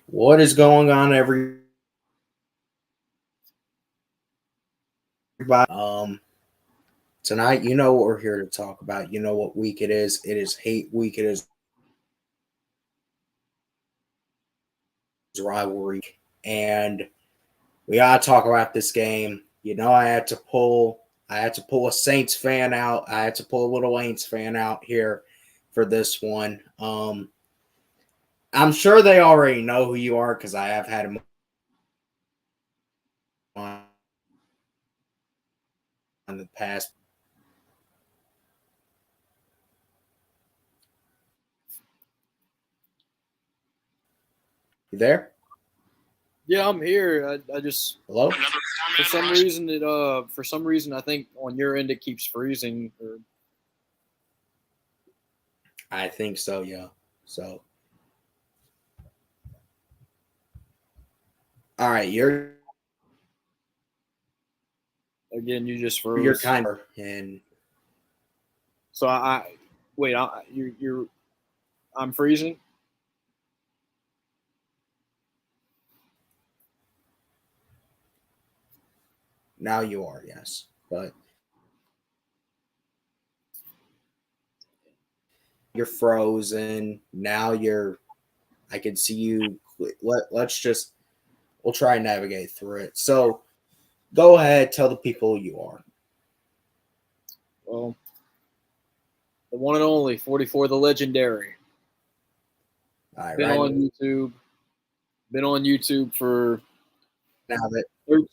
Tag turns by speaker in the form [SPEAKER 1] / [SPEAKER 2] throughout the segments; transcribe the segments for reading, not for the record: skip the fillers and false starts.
[SPEAKER 1] What is going on, everybody? Tonight, you know what we're here to talk about. You know what week it is. It is hate week. It is rivalry, and we gotta talk about this game. You know, I had to pull a Saints fan out. I had to pull a little Saints fan out here for this one. I'm sure they already know who you are because I have had him on in the past. You there?
[SPEAKER 2] Yeah, I'm here. I just
[SPEAKER 1] Hello?
[SPEAKER 2] for some reason I think on your end it keeps freezing. Or
[SPEAKER 1] I think so, yeah. So, all right,
[SPEAKER 2] again, you just
[SPEAKER 1] you're
[SPEAKER 2] froze.
[SPEAKER 1] kind of and
[SPEAKER 2] So I wait. You're I'm freezing.
[SPEAKER 1] now you are, yes. But you're frozen. Now you're I can see you. Let's just we'll try and navigate through it. So, go ahead, tell the people who you are.
[SPEAKER 2] Well, the one and only 44, the legendary.
[SPEAKER 1] All right,
[SPEAKER 2] Been
[SPEAKER 1] right
[SPEAKER 2] on YouTube. Been on YouTube for.
[SPEAKER 1] now that
[SPEAKER 2] Been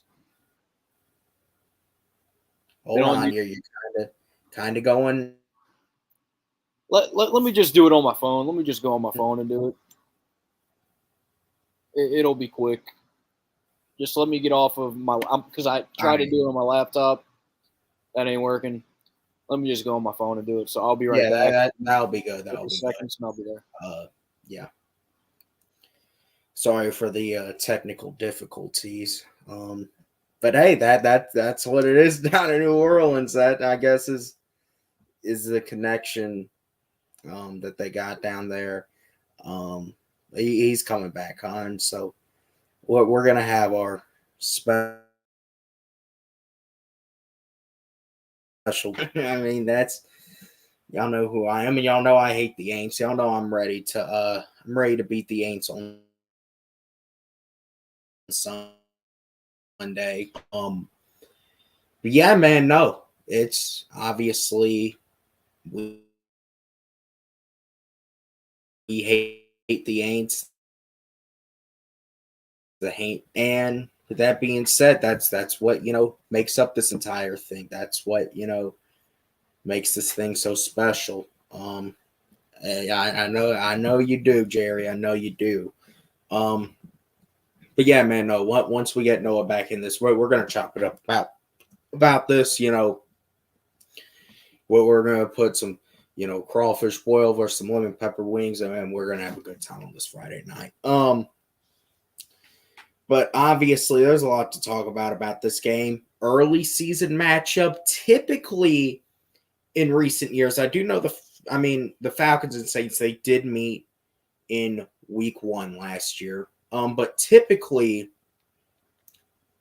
[SPEAKER 1] hold
[SPEAKER 2] on
[SPEAKER 1] on,
[SPEAKER 2] YouTube.
[SPEAKER 1] you're kind of going.
[SPEAKER 2] Let me just do it on my phone. Let me just go on my phone and do it. It'll be quick. Just let me get off of my because I
[SPEAKER 1] All
[SPEAKER 2] tried to
[SPEAKER 1] right,
[SPEAKER 2] do it on my laptop. That ain't working. Let me just go on my phone and do it. So I'll be right
[SPEAKER 1] yeah,
[SPEAKER 2] back.
[SPEAKER 1] that'll be good. That'll
[SPEAKER 2] 50
[SPEAKER 1] be good.
[SPEAKER 2] seconds and I'll be there.
[SPEAKER 1] Yeah. Sorry for the technical difficulties. But hey, that's what it is down in New Orleans. That I guess is the connection that they got down there. He's coming back on, so what we're gonna have our special. I mean, that's y'all know who I am, and y'all know I hate the Aints. Y'all know I'm ready to beat the Aints on Sunday. But yeah, man, no, it's obviously we hate the Aints, the hate, and with that being said, that's what makes up this entire thing. That's what makes this thing so special. I know you do, Jerry. I know you do. Um, but yeah, man, no. Once we get Noah back in this, we're gonna chop it up about this. What we're gonna put some, crawfish boil versus some lemon pepper wings, and we're gonna have a good time on this Friday night. But obviously, there's a lot to talk about this game. Early season matchup, typically in recent years, I do know the Falcons and Saints, they did meet in week 1 last year. But typically,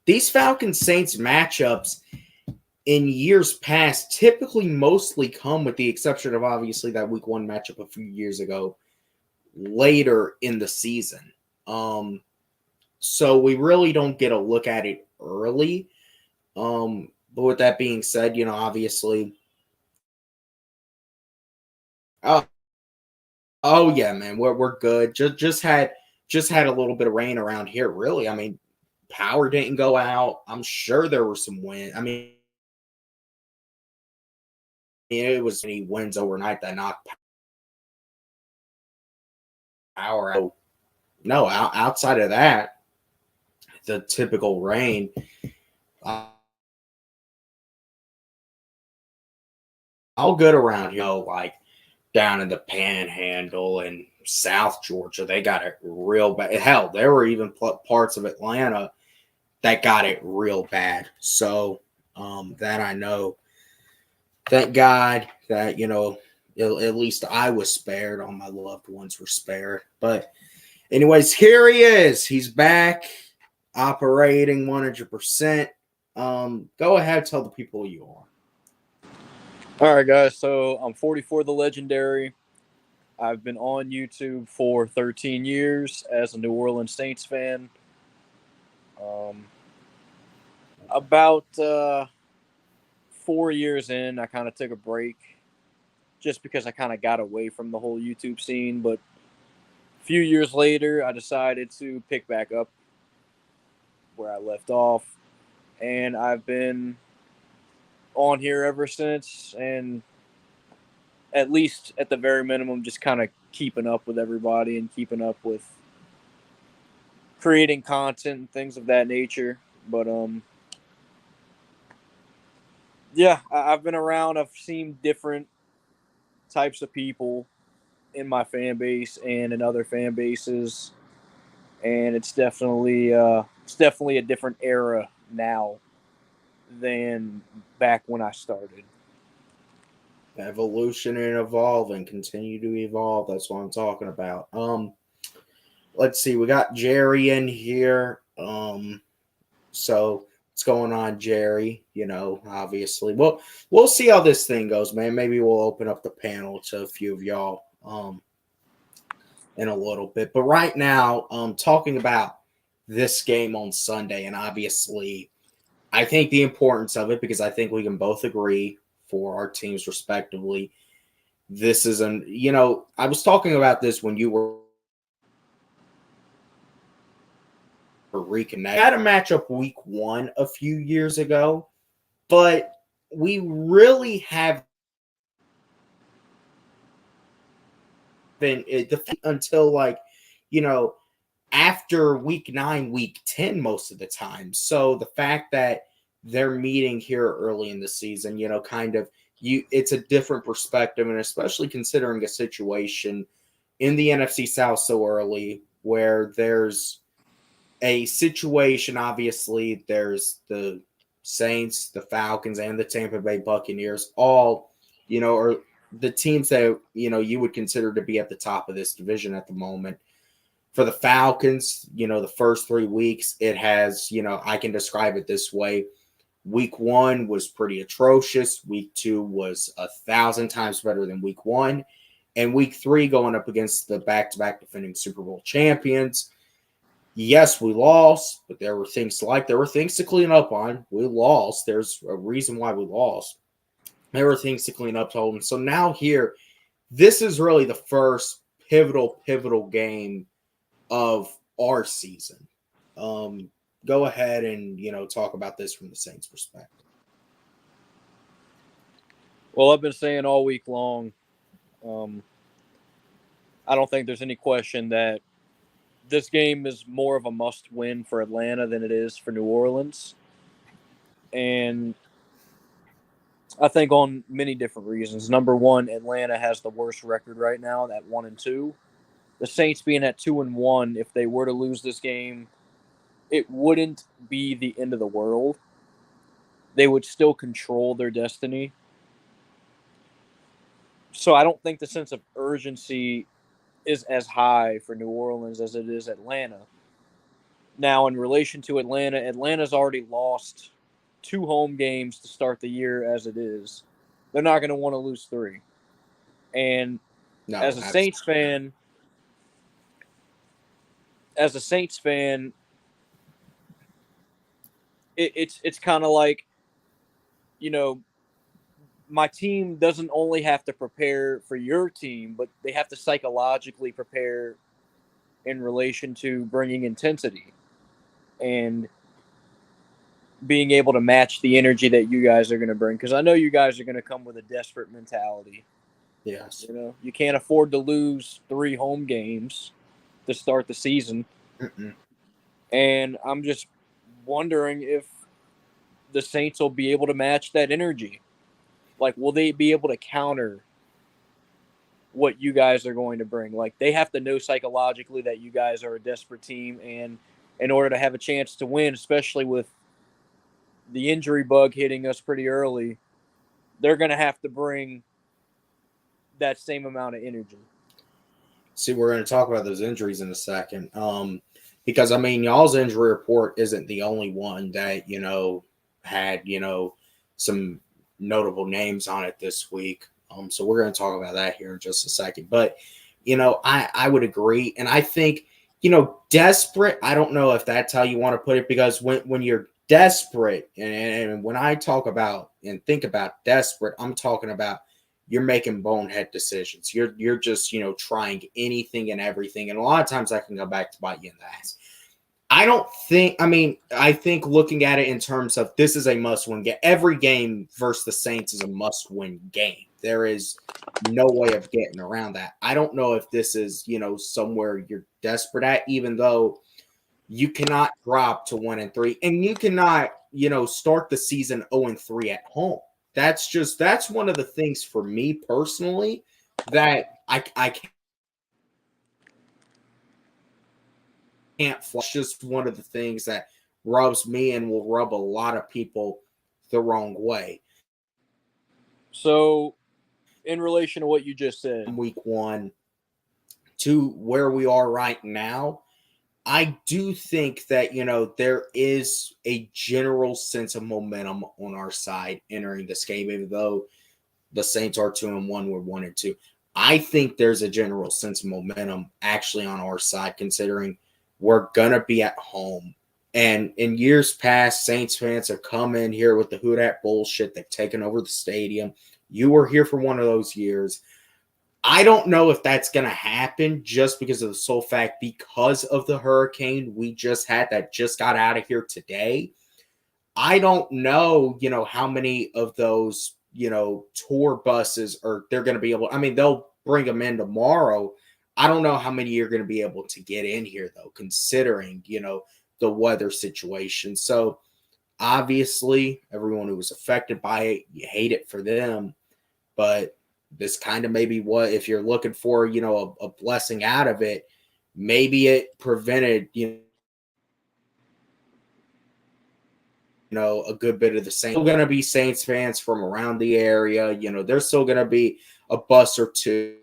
[SPEAKER 1] these Falcons Saints matchups in years past typically mostly come, with the exception of obviously that week 1 matchup a few years ago, later in the season. So we really don't get a look at it early. But with that being said, obviously, oh, oh yeah, man, we're good. Just had a little bit of rain around here. Really, I mean, power didn't go out. I'm sure there were some wind. I mean, it was any winds overnight that knocked power out. No, outside of that, the typical rain. Uh, all good around, like down in the Panhandle and South Georgia. They got it real bad. Hell, there were even parts of Atlanta that got it real bad. So that I know. Thank God that at least I was spared. All my loved ones were spared. But Anyways, here he is. He's back, operating 100%. Go ahead, tell the people who you are.
[SPEAKER 2] All right, guys. So I'm 44 the Legendary. I've been on YouTube for 13 years as a New Orleans Saints fan. About 4 years in, I kind of took a break just because I kind of got away from the whole YouTube scene. But a few years later, I decided to pick back up where I left off. And I've been on here ever since. And at least at the very minimum, just kind of keeping up with everybody and keeping up with creating content and things of that nature. But yeah, I've been around. I've seen different types of people in my fan base and in other fan bases, and it's definitely a different era now than back when I started.
[SPEAKER 1] Evolution and evolve and continue to evolve. That's what I'm talking about. Let's see. We got Jerry in here. So what's going on, Jerry? Obviously. Well, we'll see how this thing goes, man. Maybe we'll open up the panel to a few of y'all in a little bit. But right now, talking about this game on Sunday, and obviously I think the importance of it, because I think we can both agree for our teams respectively. This is I was talking about this when you were reconnected. We had a matchup week 1 a few years ago, but we really have been until after week 9, week 10 most of the time. So the fact that they're meeting here early in the season, it's a different perspective, and especially considering a situation in the NFC South so early where there's a situation, obviously, there's the Saints, the Falcons, and the Tampa Bay Buccaneers, all, are the teams that, you would consider to be at the top of this division at the moment. For the Falcons, the first 3 weeks, it has, I can describe it this way. Week 1 was pretty atrocious. Week 2 was 1,000 times better than week 1. And week 3, going up against the back-to-back defending Super Bowl champions. Yes, we lost, but there were things to clean up on. We lost. There's a reason why we lost. There were things to clean up on. So now here, this is really the first pivotal game of our season. Go ahead and, talk about this from the Saints' perspective.
[SPEAKER 2] Well, I've been saying all week long, I don't think there's any question that this game is more of a must-win for Atlanta than it is for New Orleans. And I think on many different reasons. Number one, Atlanta has the worst record right now at 1-2. The Saints being at 2-1, if they were to lose this game, it wouldn't be the end of the world. They would still control their destiny. So I don't think the sense of urgency is as high for New Orleans as it is Atlanta. Now, in relation to Atlanta, Atlanta's already lost 2 home games to start the year as it is. They're not going to want to lose 3. And as a Saints fan, it's kind of like, my team doesn't only have to prepare for your team, but they have to psychologically prepare in relation to bringing intensity and being able to match the energy that you guys are going to bring. Because I know you guys are going to come with a desperate mentality.
[SPEAKER 1] Yes.
[SPEAKER 2] You can't afford to lose 3 home games to start the season.
[SPEAKER 1] Mm-mm.
[SPEAKER 2] And I'm just wondering if the Saints will be able to match that energy. Like, will they be able to counter what you guys are going to bring? Like, they have to know psychologically that you guys are a desperate team, and in order to have a chance to win, especially with the injury bug hitting us pretty early, they're going to have to bring that same amount of energy.
[SPEAKER 1] See, we're going to talk about those injuries in a second. Because I mean, y'all's injury report isn't the only one that had some notable names on it this week. So we're going to talk about that here in just a second. But I would agree, and I think desperate. I don't know if that's how you want to put it, because when you're desperate, and when I talk about and think about desperate, I'm talking about you're making bonehead decisions. You're just trying anything and everything, and a lot of times that can go back to bite you in the ass. I think looking at it in terms of this is a must-win game. Every game versus the Saints is a must-win game. There is no way of getting around that. I don't know if this is somewhere you're desperate at, even though you cannot drop to 1-3, and you cannot start the season 0-3 at home. That's one of the things for me personally that I can't flush. Just one of the things that rubs me and will rub a lot of people the wrong way.
[SPEAKER 2] So, in relation to what you just said,
[SPEAKER 1] Week 1 to where we are right now, I do think that there is a general sense of momentum on our side entering this game, even though the Saints are 2-1, we're 1-2. I think there's a general sense of momentum actually on our side, considering we're gonna be at home. And in years past, Saints fans have come in here with the who dat bullshit. They've taken over the stadium. You were here for one of those years. I don't know if that's going to happen just because of the sole fact, because of the hurricane we just had that just got out of here today. I don't know, how many of those, tour buses they're going to be able. I mean, they'll bring them in tomorrow. I don't know how many you're going to be able to get in here, though, considering, the weather situation. So obviously, everyone who was affected by it, you hate it for them. But this kind of maybe what, if you're looking for, a blessing out of it, maybe it prevented, a good bit of the Saints. Still going to be Saints fans from around the area. There's still going to be a bus or two,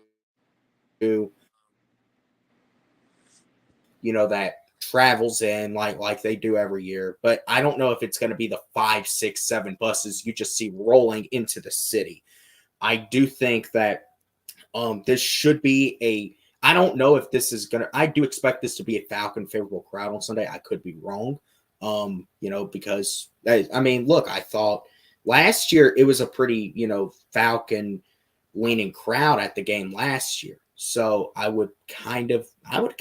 [SPEAKER 1] that travels in like they do every year. But I don't know if it's going to be the 5, 6, 7 buses you just see rolling into the city. I do think that this should be I don't know if this is going to, I do expect this to be a Falcon favorable crowd on Sunday. I could be wrong, because, look, I thought last year it was a pretty, Falcon leaning crowd at the game last year. So I would kind of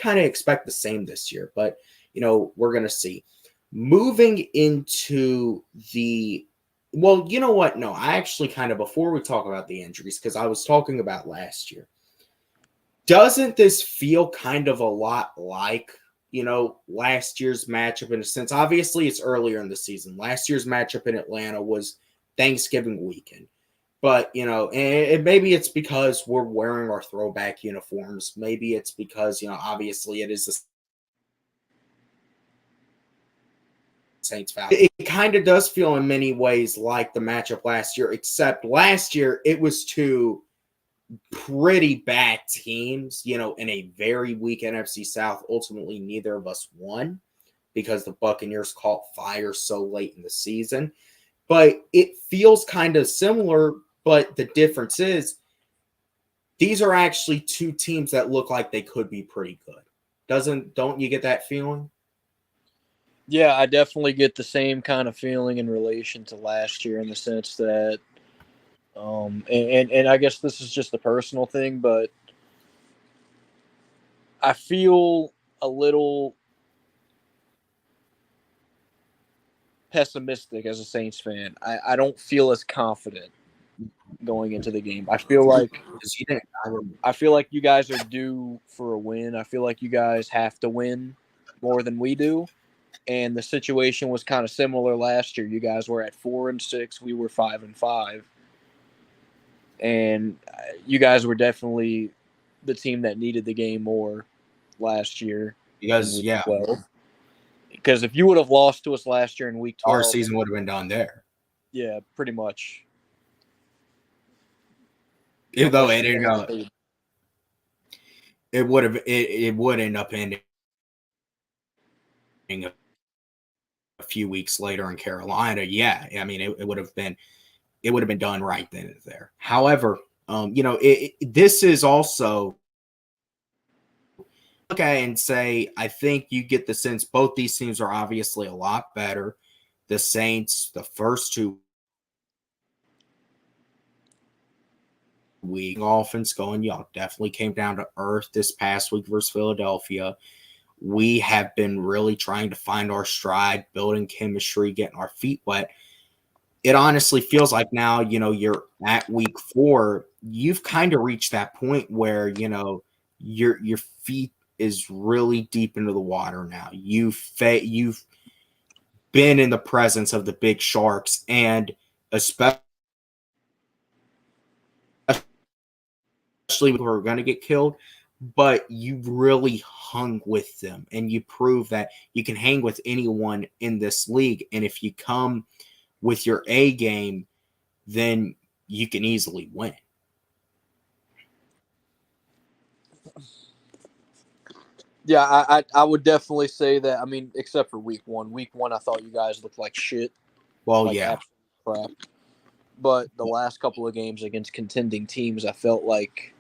[SPEAKER 1] expect the same this year, but, we're going to see. Moving into well, you know what? No, I actually before we talk about the injuries, because I was talking about last year, doesn't this feel kind of a lot like, last year's matchup in a sense? Obviously, it's earlier in the season. Last year's matchup in Atlanta was Thanksgiving weekend. But, and maybe it's because we're wearing our throwback uniforms. Maybe it's because, obviously it is the Saints Falcons. It kind of does feel in many ways like the matchup last year, except last year it was two pretty bad teams, in a very weak NFC South. Ultimately, neither of us won because the Buccaneers caught fire so late in the season. But it feels kind of similar, but the difference is these are actually two teams that look like they could be pretty good. Don't you get that feeling?
[SPEAKER 2] Yeah, I definitely get the same kind of feeling in relation to last year, in the sense that, and I guess this is just a personal thing, but I feel a little pessimistic as a Saints fan. I don't feel as confident going into the game. I feel like you guys are due for a win. I feel like you guys have to win more than we do. And the situation was kind of similar last year. You guys were at 4-6. We were 5-5. And you guys were definitely the team that needed the game more last year.
[SPEAKER 1] Because, yeah.
[SPEAKER 2] 12. Because if you would have lost to us last year in week 12,
[SPEAKER 1] our season would have been done there.
[SPEAKER 2] Yeah, pretty much.
[SPEAKER 1] Even though it didn't go. it would end up ending a few weeks later in Carolina. Yeah, I mean it would have been done right then and there. However, this is also look at it and say I think you get the sense both these teams are obviously a lot better. The Saints, the first 2 week offense going, y'all definitely came down to earth this past week versus Philadelphia. We have been really trying to find our stride, building chemistry, getting our feet wet. It honestly feels like now, you're at week 4, you've kind of reached that point where, your feet is really deep into the water now. You've been in the presence of the big sharks, and especially who are going to get killed, but you really hung with them and you prove that you can hang with anyone in this league. And if you come with your A game, then you can easily win.
[SPEAKER 2] Yeah, I would definitely say that. I mean, except for week 1. Week 1, I thought you guys looked like shit,
[SPEAKER 1] Well,
[SPEAKER 2] like
[SPEAKER 1] yeah.
[SPEAKER 2] absolute crap. But the last couple of games against contending teams, I felt like,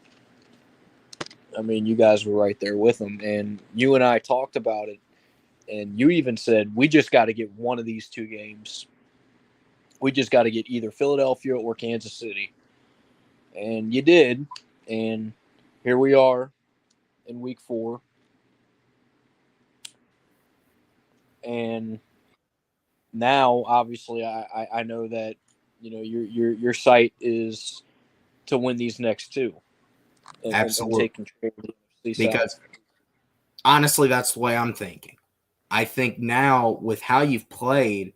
[SPEAKER 2] I mean, you guys were right there with them. And you and I talked about it. And you even said, we just got to get one of these 2 games. We just got to get either Philadelphia or Kansas City. And you did. And here we are in week 4. And now, obviously, I know that, your sight is to win these next 2 and
[SPEAKER 1] Absolutely.
[SPEAKER 2] take control of the NFC
[SPEAKER 1] Because
[SPEAKER 2] South.
[SPEAKER 1] honestly, that's the way I'm thinking. I think now with how you've played,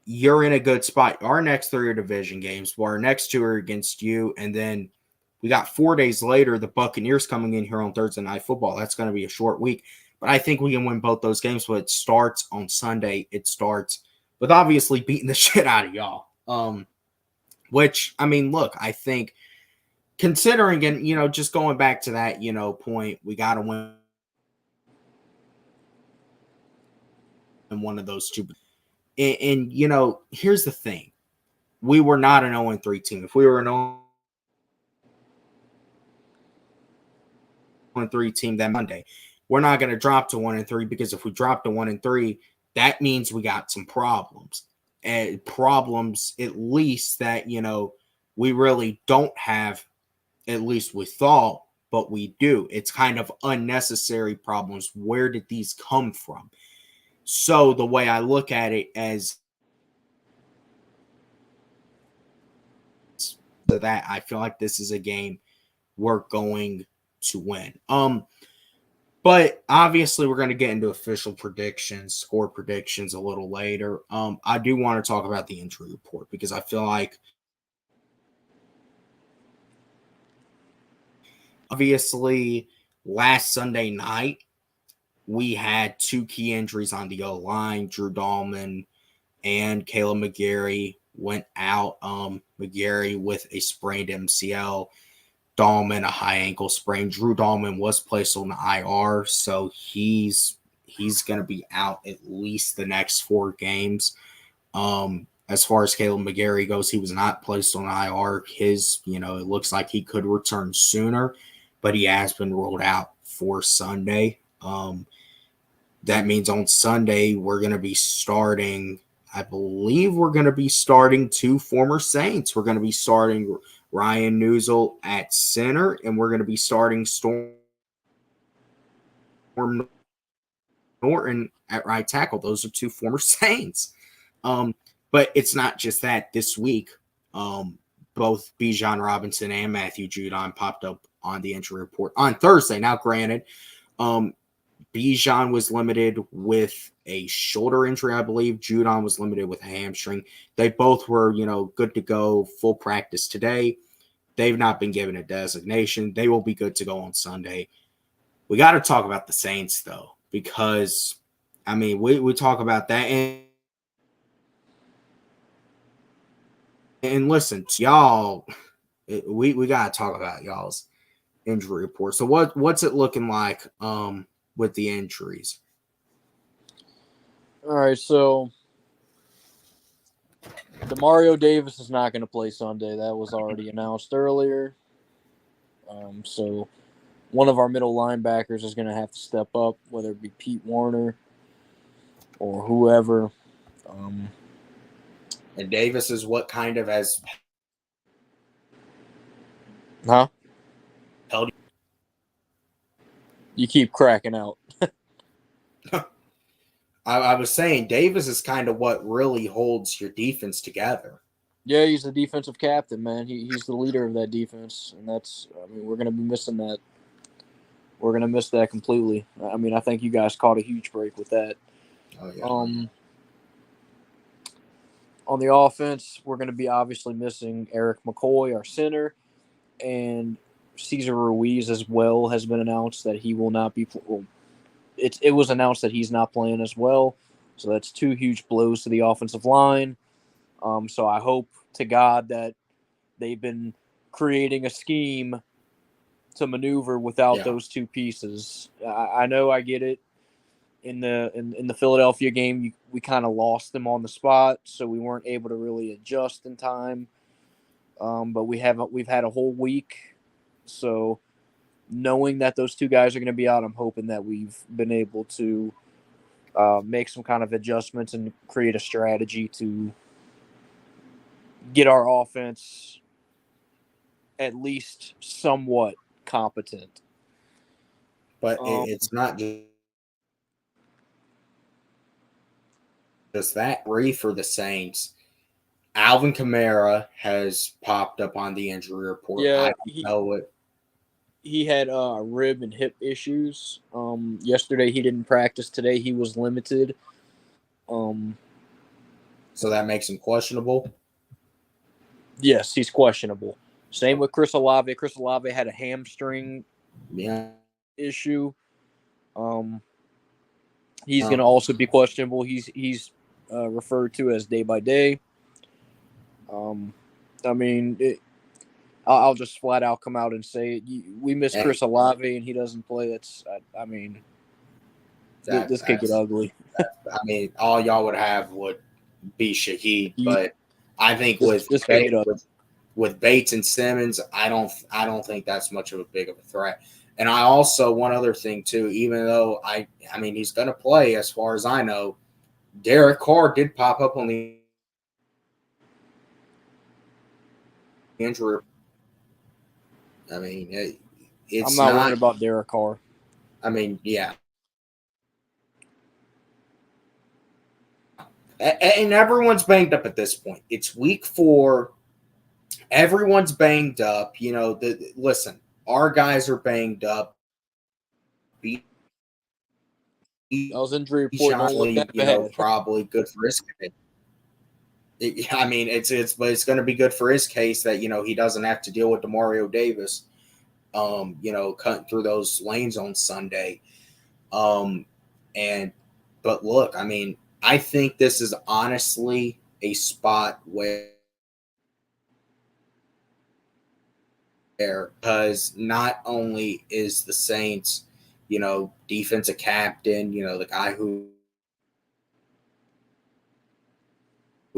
[SPEAKER 1] you're in a good spot. Our next 3 are division games, where our next 2 are against you. And then we got 4 days later, the Buccaneers coming in here on Thursday Night Football. That's going to be a short week. But I think we can win both those games. But it starts on Sunday. It starts with obviously beating the shit out of y'all. Which, I mean, look, I think considering, and, just going back to that, point, we got to win one of those 2. And, here's the thing. We were not an 0-3 team. If we were an 0-3 team that Monday, we're not going to drop to 1-3, because if we drop to 1-3, that means we got some problems. And problems, at least, that, we really don't have, at least we thought, but we do. It's kind of unnecessary problems. Where did these come from? So the way I look at it as that, I feel like this is a game we're going to win. But obviously we're going to get into official predictions, score predictions a little later. I do want to talk about the injury report, because I feel like obviously last Sunday night we had 2 key injuries on the O-line. Drew Dahlman and Caleb McGarry went out. McGarry with a sprained MCL, Dahlman a high ankle sprain. Drew Dahlman was placed on the IR, so he's going to be out at least the next 4 games. As far as Caleb McGarry goes, he was not placed on IR. It looks like he could return sooner, but he has been ruled out for Sunday. That means on Sunday we're going to be starting, I believe we're going to be starting 2 former Saints. We're going to be starting Ryan Newsel at center, and we're going to be starting Storm Norton at right tackle. Those are 2 former Saints. But it's not just that. This week, both Bijan Robinson and Matthew Judon popped up on the injury report on Thursday. Now, granted, Bijan was limited with a shoulder injury, I believe. Judon was limited with a hamstring. They both were, good to go, full practice today. They've not been given a designation. They will be good to go on Sunday. We got to talk about the Saints, though, because, I mean, we talk about that. And listen, y'all, we got to talk about y'all's injury report. So what's it looking like with the injuries?
[SPEAKER 2] All right, so Demario Davis is not going to play Sunday. That was already announced earlier. So one of our middle linebackers is going to have to step up, whether it be Pete Warner or whoever.
[SPEAKER 1] And Davis is what kind of has
[SPEAKER 2] Huh?
[SPEAKER 1] held.
[SPEAKER 2] You keep cracking out.
[SPEAKER 1] I was saying Davis is kind of what really holds your defense together.
[SPEAKER 2] Yeah, he's the defensive captain, man. He's the leader of that defense, and we're going to be missing that. We're going to miss that completely. I mean, I think you guys caught a huge break with that.
[SPEAKER 1] Oh yeah.
[SPEAKER 2] On the offense, we're going to be obviously missing Eric McCoy, our center, and Cesar Ruiz as well has been announced that he will not be. Well, it was announced that he's not playing as well, so that's two huge blows to the offensive line. So I hope to God that they've been creating a scheme to maneuver without those two pieces. I know I get it. In the Philadelphia game, we kind of lost them on the spot, so we weren't able to really adjust in time. But we've had a whole week, so knowing that those two guys are going to be out, I'm hoping that we've been able to make some kind of adjustments and create a strategy to get our offense at least somewhat competent.
[SPEAKER 1] But it's not just that. For the Saints, Alvin Kamara has popped up on the injury report.
[SPEAKER 2] Yeah,
[SPEAKER 1] I don't know it.
[SPEAKER 2] He had rib and hip issues. Yesterday he didn't practice. Today he was limited.
[SPEAKER 1] So that makes him questionable.
[SPEAKER 2] Yes, he's questionable. Same with Chris Olave. Chris Olave had a hamstring issue. He's going to also be questionable. He's referred to as day by day. I mean, I'll just flat out come out and say it. We miss Chris Olave and he doesn't play. This could get ugly.
[SPEAKER 1] I mean, all y'all would have would be Shaheed, but I think with Bates and Simmons, I don't think that's much of a big of a threat. And I also, one other thing too, even though I mean he's going to play as far as I know, Derek Carr did pop up on the injury. I mean, it's
[SPEAKER 2] I'm not worried about Derek Carr.
[SPEAKER 1] I mean, yeah. And everyone's banged up at this point. It's week 4. Everyone's banged up. You know, listen, our guys are banged up.
[SPEAKER 2] Those injury report don't look that bad.
[SPEAKER 1] Probably good for his case. I mean, it's going to be good for his case that he doesn't have to deal with Demario Davis, cutting through those lanes on Sunday. But look, I mean, I think this is honestly a spot where because not only is the Saints, defensive captain, the guy who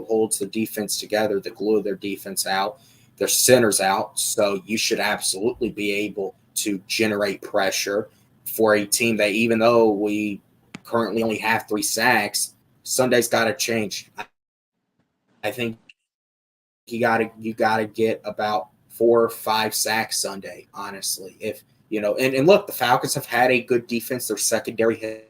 [SPEAKER 1] holds the defense together, the glue of their defense out, their centers out. So you should absolutely be able to generate pressure for a team that, even though we currently only have 3 sacks, Sunday's got to change. I think you got to get about 4 or 5 sacks Sunday, honestly. If and look, the Falcons have had a good defense. Their secondary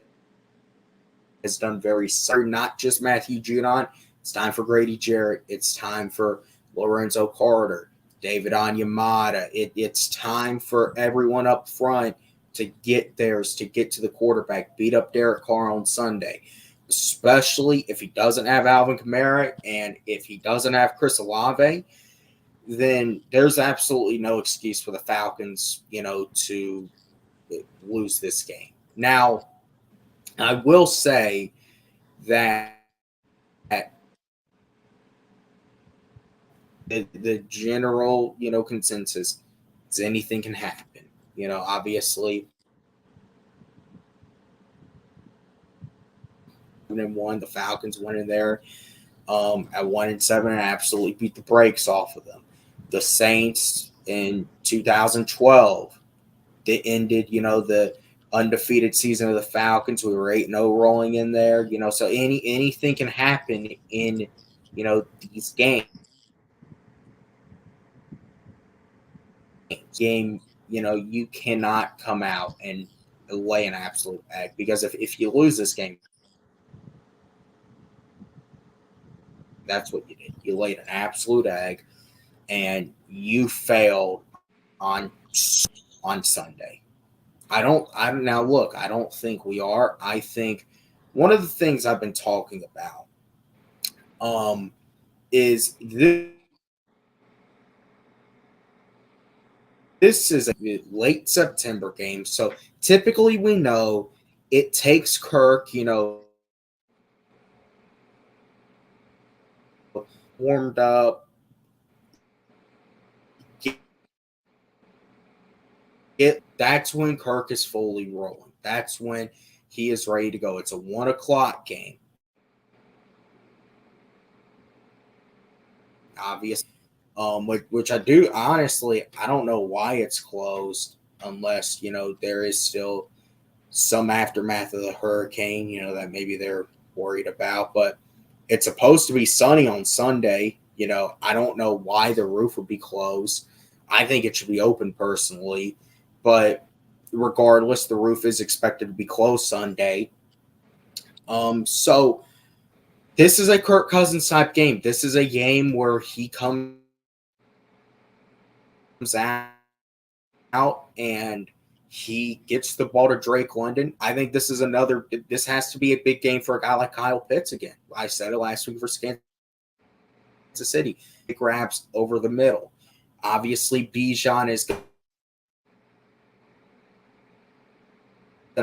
[SPEAKER 1] has done very sorry, not just Matthew Judon. It's time for Grady Jarrett. It's time for Lorenzo Carter, David Onyemata. It's time for everyone up front to get theirs, to get to the quarterback, beat up Derek Carr on Sunday, especially if he doesn't have Alvin Kamara and if he doesn't have Chris Olave. Then there's absolutely no excuse for the Falcons, to lose this game. Now, I will say that the general, consensus is anything can happen. Obviously, and one, the Falcons went in there at 1-7 and absolutely beat the brakes off of them. The Saints in 2012, they ended, the undefeated season of the Falcons. We were 8-0 rolling in there, so anything can happen in, these games. You cannot come out and lay an absolute egg, because if you lose this game, that's what you did. You laid an absolute egg, and you failed on Sunday. Now look, I don't think we are. I think one of the things I've been talking about is this is a late September game. So typically we know it takes Kirk, warmed up, that's when Kirk is fully rolling. That's when he is ready to go. It's a 1:00 game. Obviously, which I do honestly, I don't know why it's closed unless there is still some aftermath of the hurricane, that maybe they're worried about. But it's supposed to be sunny on Sunday. I don't know why the roof would be closed. I think it should be open personally, but regardless, the roof is expected to be closed Sunday. So this is a Kirk Cousins type game. This is a game where he comes out and he gets the ball to Drake London. I think this has to be a big game for a guy like Kyle Pitts again. I said it last week for Kansas City. It grabs over the middle. Obviously, Bijan is going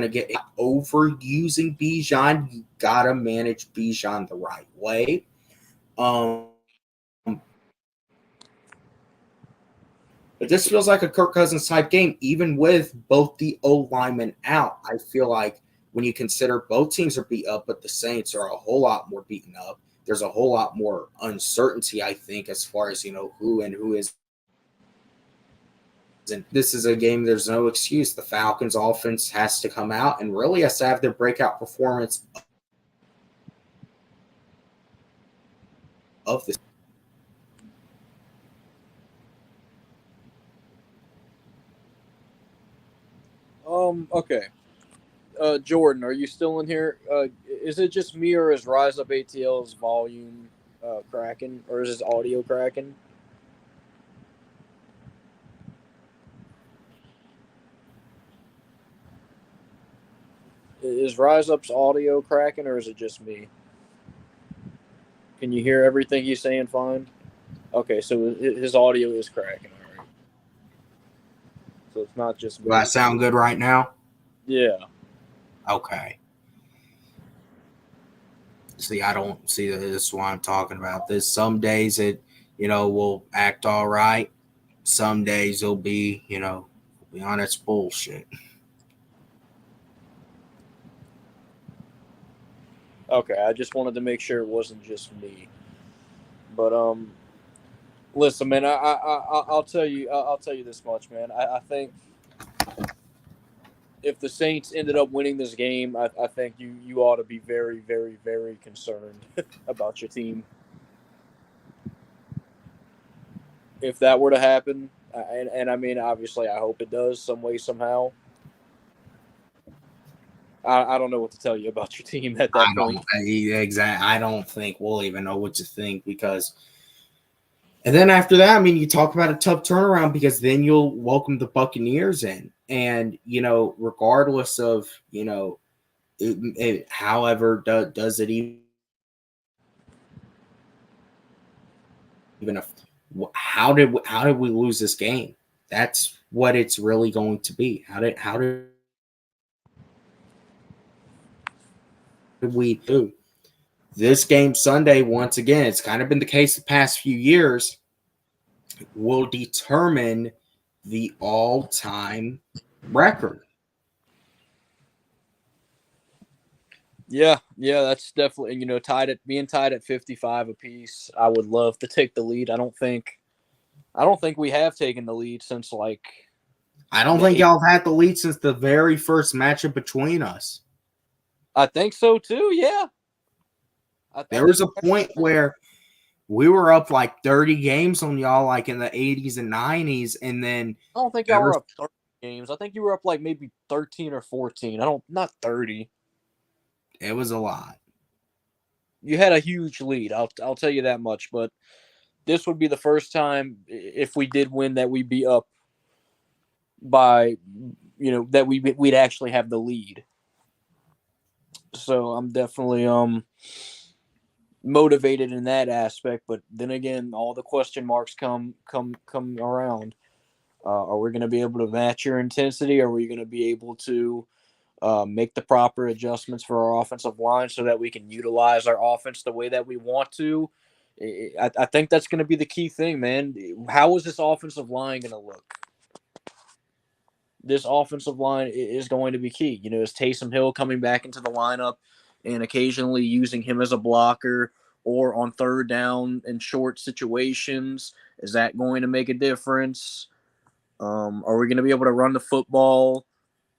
[SPEAKER 1] to get overusing Bijan. You got to manage Bijan the right way. But this feels like a Kirk Cousins type game, even with both the O linemen out. I feel like when you consider both teams are beat up, but the Saints are a whole lot more beaten up, there's a whole lot more uncertainty, I think, as far as, who and who is. And this is a game, there's no excuse. The Falcons offense has to come out and really has to have their breakout performance of this.
[SPEAKER 2] Okay. Jordan, are you still in here? Is it just me, or is Rise Up ATL's volume cracking, or is his audio cracking? Is Rise Up's audio cracking, or is it just me? Can you hear everything he's saying fine? Okay, so his audio is cracking, all right. So it's not just me.
[SPEAKER 1] Do I sound good right now?
[SPEAKER 2] Yeah.
[SPEAKER 1] Okay. See, I don't see that. This is what I'm talking about. This some days it, will act all right. Some days it'll be, be on its bullshit.
[SPEAKER 2] Okay, I just wanted to make sure it wasn't just me. But listen, man, I'll tell you this much, man. I think if the Saints ended up winning this game, I think you ought to be very, very, very concerned about your team. If that were to happen, and I mean, obviously, I hope it does some way, somehow. I don't know what to tell you about your team at that point.
[SPEAKER 1] I don't think we'll even know what to think, because. And then after that, I mean, you talk about a tough turnaround, because then you'll welcome the Buccaneers in. And, regardless of, however, does it even how did we lose this game? That's what it's really going to be. How did we do this game Sunday? Once again, it's kind of been the case the past few years, will determine the all-time record.
[SPEAKER 2] Yeah, that's definitely, being tied at 55 apiece. I would love to take the lead. I don't think we have taken the lead since like
[SPEAKER 1] I don't think y'all have had the lead since the very first matchup between us.
[SPEAKER 2] I think so too. Yeah.
[SPEAKER 1] There was a point where we were up like 30 games on y'all, like in the 80s and 90s, and then
[SPEAKER 2] I don't think y'all were up 30 games. I think you were up like maybe 13 or 14. Not 30.
[SPEAKER 1] It was a lot.
[SPEAKER 2] You had a huge lead. I'll tell you that much. But this would be the first time, if we did win, that we'd be up by, that we'd actually have the lead. So I'm definitely motivated in that aspect. But then again, all the question marks come around. Are we going to be able to match your intensity? Are we going to be able to make the proper adjustments for our offensive line so that we can utilize our offense the way that we want to? I think that's going to be the key thing, man. How is this offensive line going to look? This offensive line is going to be key. Is Taysom Hill coming back into the lineup and occasionally using him as a blocker or on third down in short situations? Is that going to make a difference? Are we going to be able to run the football?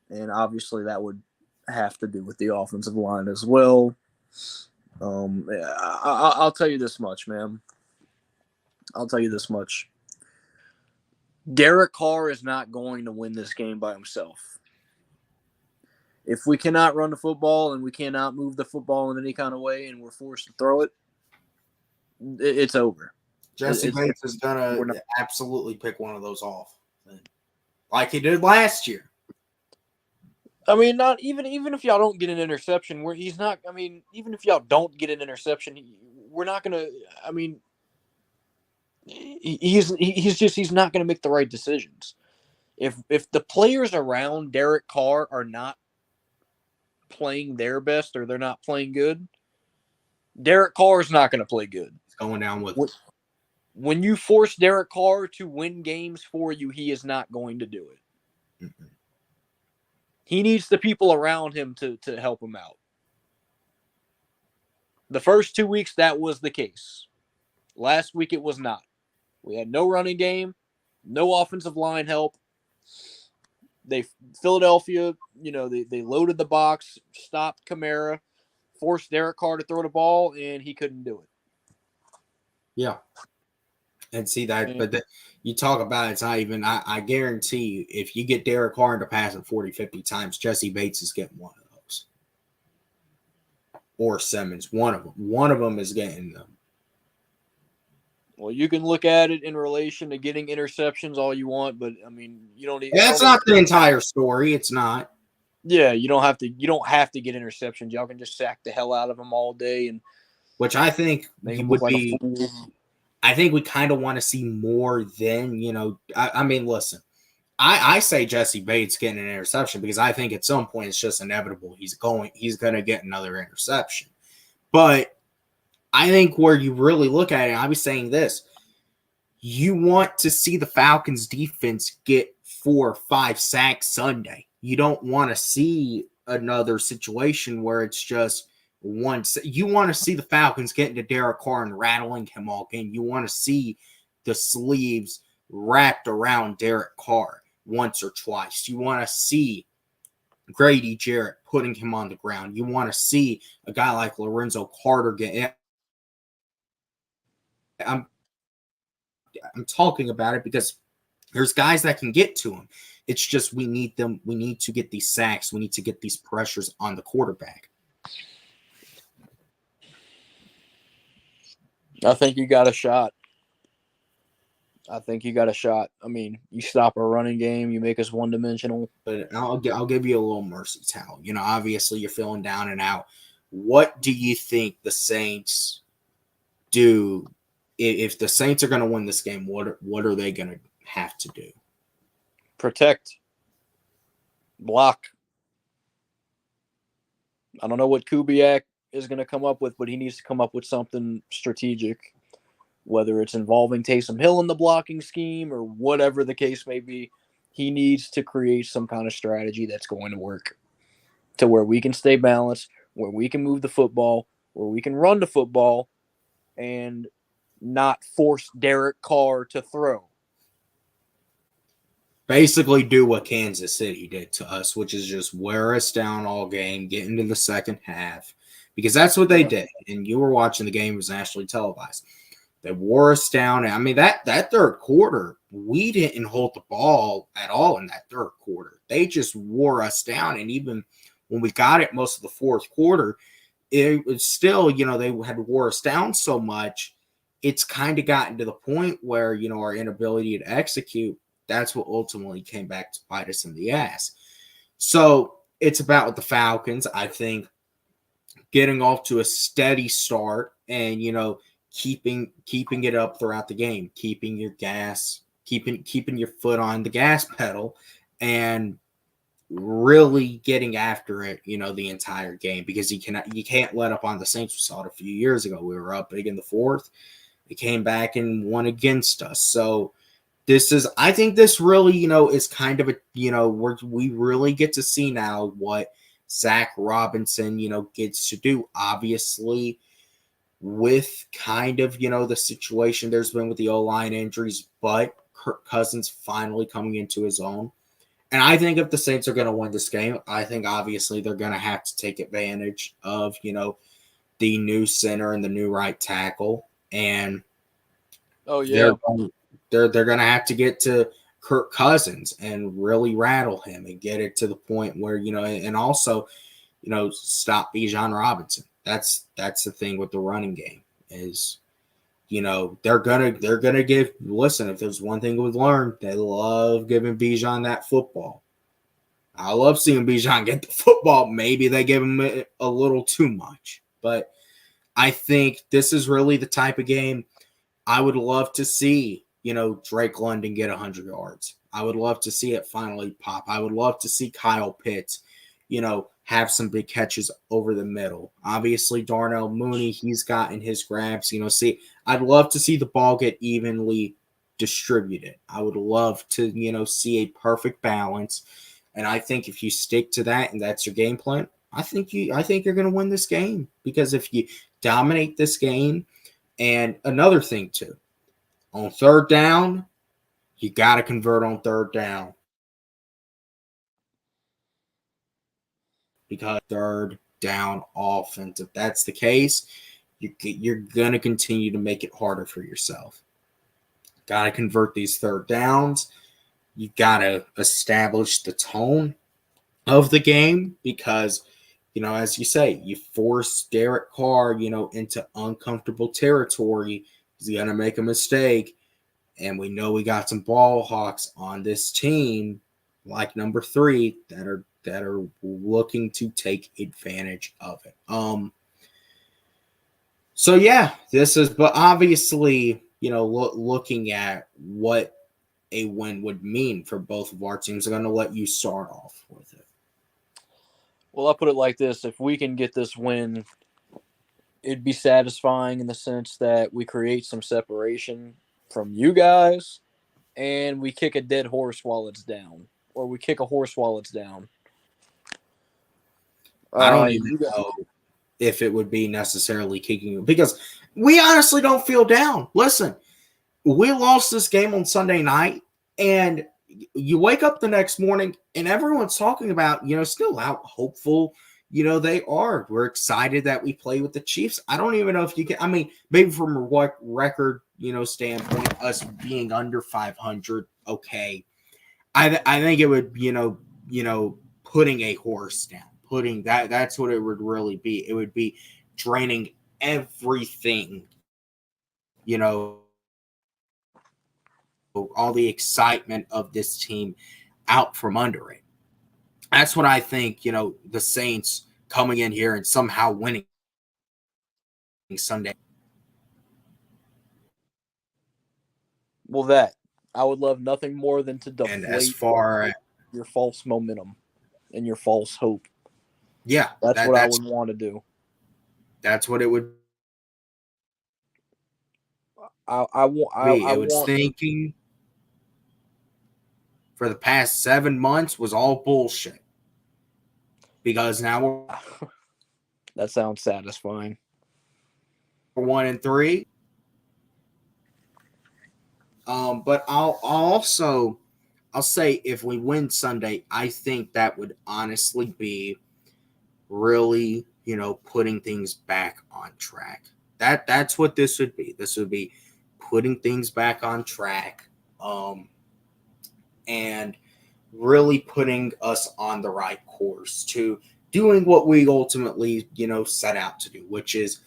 [SPEAKER 2] And obviously that would have to do with the offensive line as well. I'll tell you this much, man. I'll tell you this much. Derek Carr is not going to win this game by himself. If we cannot run the football and we cannot move the football in any kind of way and we're forced to throw it, it's over.
[SPEAKER 1] Jesse Bates is going to absolutely pick one of those off, like he did last year.
[SPEAKER 2] I mean, not even if y'all don't get an interception, where he's not. I mean, even if y'all don't get an interception, we're not gonna. I mean, he's not gonna make the right decisions. If the players around Derek Carr are not playing their best or they're not playing good, Derek Carr is not gonna play good.
[SPEAKER 1] It's going down with.
[SPEAKER 2] When you force Derek Carr to win games for you, he is not going to do it. Mm-hmm. He needs the people around him to help him out. The first 2 weeks, that was the case. Last week, it was not. We had no running game, no offensive line help. Philadelphia, they loaded the box, stopped Kamara, forced Derek Carr to throw the ball, and he couldn't do it.
[SPEAKER 1] Yeah. And see that, but you talk about it's not even. I guarantee you, if you get Derek Carr to pass it 40, 50 times, Jesse Bates is getting one of those, or Simmons. One of them is getting them.
[SPEAKER 2] Well, you can look at it in relation to getting interceptions all you want, but I mean, you don't.
[SPEAKER 1] That's not the entire story. It's not.
[SPEAKER 2] Yeah, you don't have to. You don't have to get interceptions. Y'all can just sack the hell out of them all day, and
[SPEAKER 1] which I think would be. I think we kind of want to see more than, I mean, listen, I say Jesse Bates getting an interception because I think at some point it's just inevitable. He's going to get another interception. But I think where you really look at it, I was saying this, you want to see the Falcons defense get 4 or 5 sacks Sunday. You don't want to see another situation where it's just once. You want to see the Falcons getting to Derek Carr and rattling him all game. You want to see the sleeves wrapped around Derek Carr once or twice. You want to see Grady Jarrett putting him on the ground. You want to see a guy like Lorenzo Carter get. I'm talking about it because there's guys that can get to him. It's just we need them. We need to get these sacks. We need to get these pressures on the quarterback.
[SPEAKER 2] I think you got a shot. I mean, you stop our running game, you make us one-dimensional.
[SPEAKER 1] But I'll give you a little mercy towel. Obviously you're feeling down and out. What do you think the Saints do if the Saints are going to win this game? What are they going to have to do?
[SPEAKER 2] Protect. Block. I don't know what Kubiak is going to come up with, but he needs to come up with something strategic, whether it's involving Taysom Hill in the blocking scheme or whatever the case may be. he needs to create some kind of strategy that's going to work to where we can stay balanced, where we can move the football, where we can run the football, and not force Derek Carr to throw.
[SPEAKER 1] Basically, do what Kansas City did to us, which is just wear us down all game, get into the second half, because that's what they did. And you were watching the game; it was nationally televised. They wore us down. I mean, that third quarter, we didn't hold the ball at all in that third quarter. They just wore us down. And even when we got it most of the fourth quarter, it was still, they had wore us down so much. It's kind of gotten to the point where, our inability to execute, that's what ultimately came back to bite us in the ass. So it's about with the Falcons, I think, getting off to a steady start and, keeping it up throughout the game, keeping your your foot on the gas pedal and really getting after it, the entire game, because you can't let up on the Saints. We saw it a few years ago. We were up big in the fourth. They came back and won against us. So I think this really, is kind of a, we really get to see now what Zach Robinson, gets to do. Obviously, with kind of, the situation there's been with the O-line injuries, but Kirk Cousins finally coming into his own. And I think if the Saints are going to win this game, I think obviously they're going to have to take advantage of, the new center and the new right tackle. And they're going to have to get to Kirk Cousins and really rattle him and get it to the point where, and also, stop Bijan Robinson. That's the thing with the running game is, they're gonna give. Listen, if there's one thing we've learned, they love giving Bijan that football. I love seeing Bijan get the football. Maybe they give him a little too much, but I think this is really the type of game I would love to see. Drake London get 100 yards. I would love to see it finally pop. I would love to see Kyle Pitts, have some big catches over the middle. Obviously, Darnell Mooney, he's gotten his grabs. I'd love to see the ball get evenly distributed. I would love to, see a perfect balance. And I think if you stick to that and that's your game plan, I think you're going to win this game. Because if you dominate this game, and another thing too, on third down, you got to convert on third down. Because third down offense, if that's the case, you're going to continue to make it harder for yourself. Got to convert these third downs. You got to establish the tone of the game because, as you say, you force Derek Carr, into uncomfortable territory. He's going to make a mistake. And we know we got some ball hawks on this team, like number 3, that are looking to take advantage of it. So yeah, but obviously, looking at what a win would mean for both of our teams, I'm going to let you start off with it.
[SPEAKER 2] Well, I'll put it like this. If we can get this win, it'd be satisfying in the sense that we create some separation from you guys and we kick a dead horse while it's down, or we kick a horse while it's down.
[SPEAKER 1] I don't even know if it would be necessarily kicking, because we honestly don't feel down. Listen, we lost this game on Sunday night, and you wake up the next morning and everyone's talking about, still how hopeful, they are. We're excited that we play with the Chiefs. I don't even know if you can, maybe from a record, standpoint, us being under 500, okay. I think it would, putting a horse down. That's what it would really be. It would be draining everything, all the excitement of this team out from under it. That's what I think, the Saints coming in here and somehow winning Sunday.
[SPEAKER 2] Well, I would love nothing more than to deflate your false momentum and your false hope.
[SPEAKER 1] Yeah.
[SPEAKER 2] That's what I would want to do.
[SPEAKER 1] That's what it would
[SPEAKER 2] I
[SPEAKER 1] was thinking. for the past 7 months was all bullshit. Because now
[SPEAKER 2] That sounds satisfying.
[SPEAKER 1] we're 1-3. But I'll say if we win Sunday, I think that would honestly be really, putting things back on track. That's what this would be. This would be putting things back on track, and really putting us on the right course to doing what we ultimately, set out to do, which is,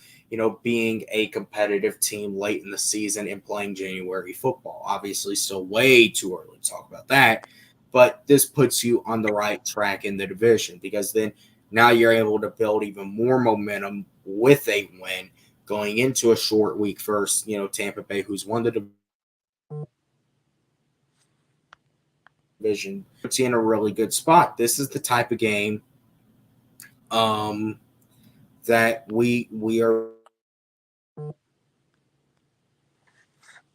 [SPEAKER 1] being a competitive team late in the season and playing January football. Obviously, still way too early to talk about that, but this puts you on the right track in the division, because then now you're able to build even more momentum with a win going into a short week first, Tampa Bay, who's won the division, puts you in a really good spot. This is the type of game that we are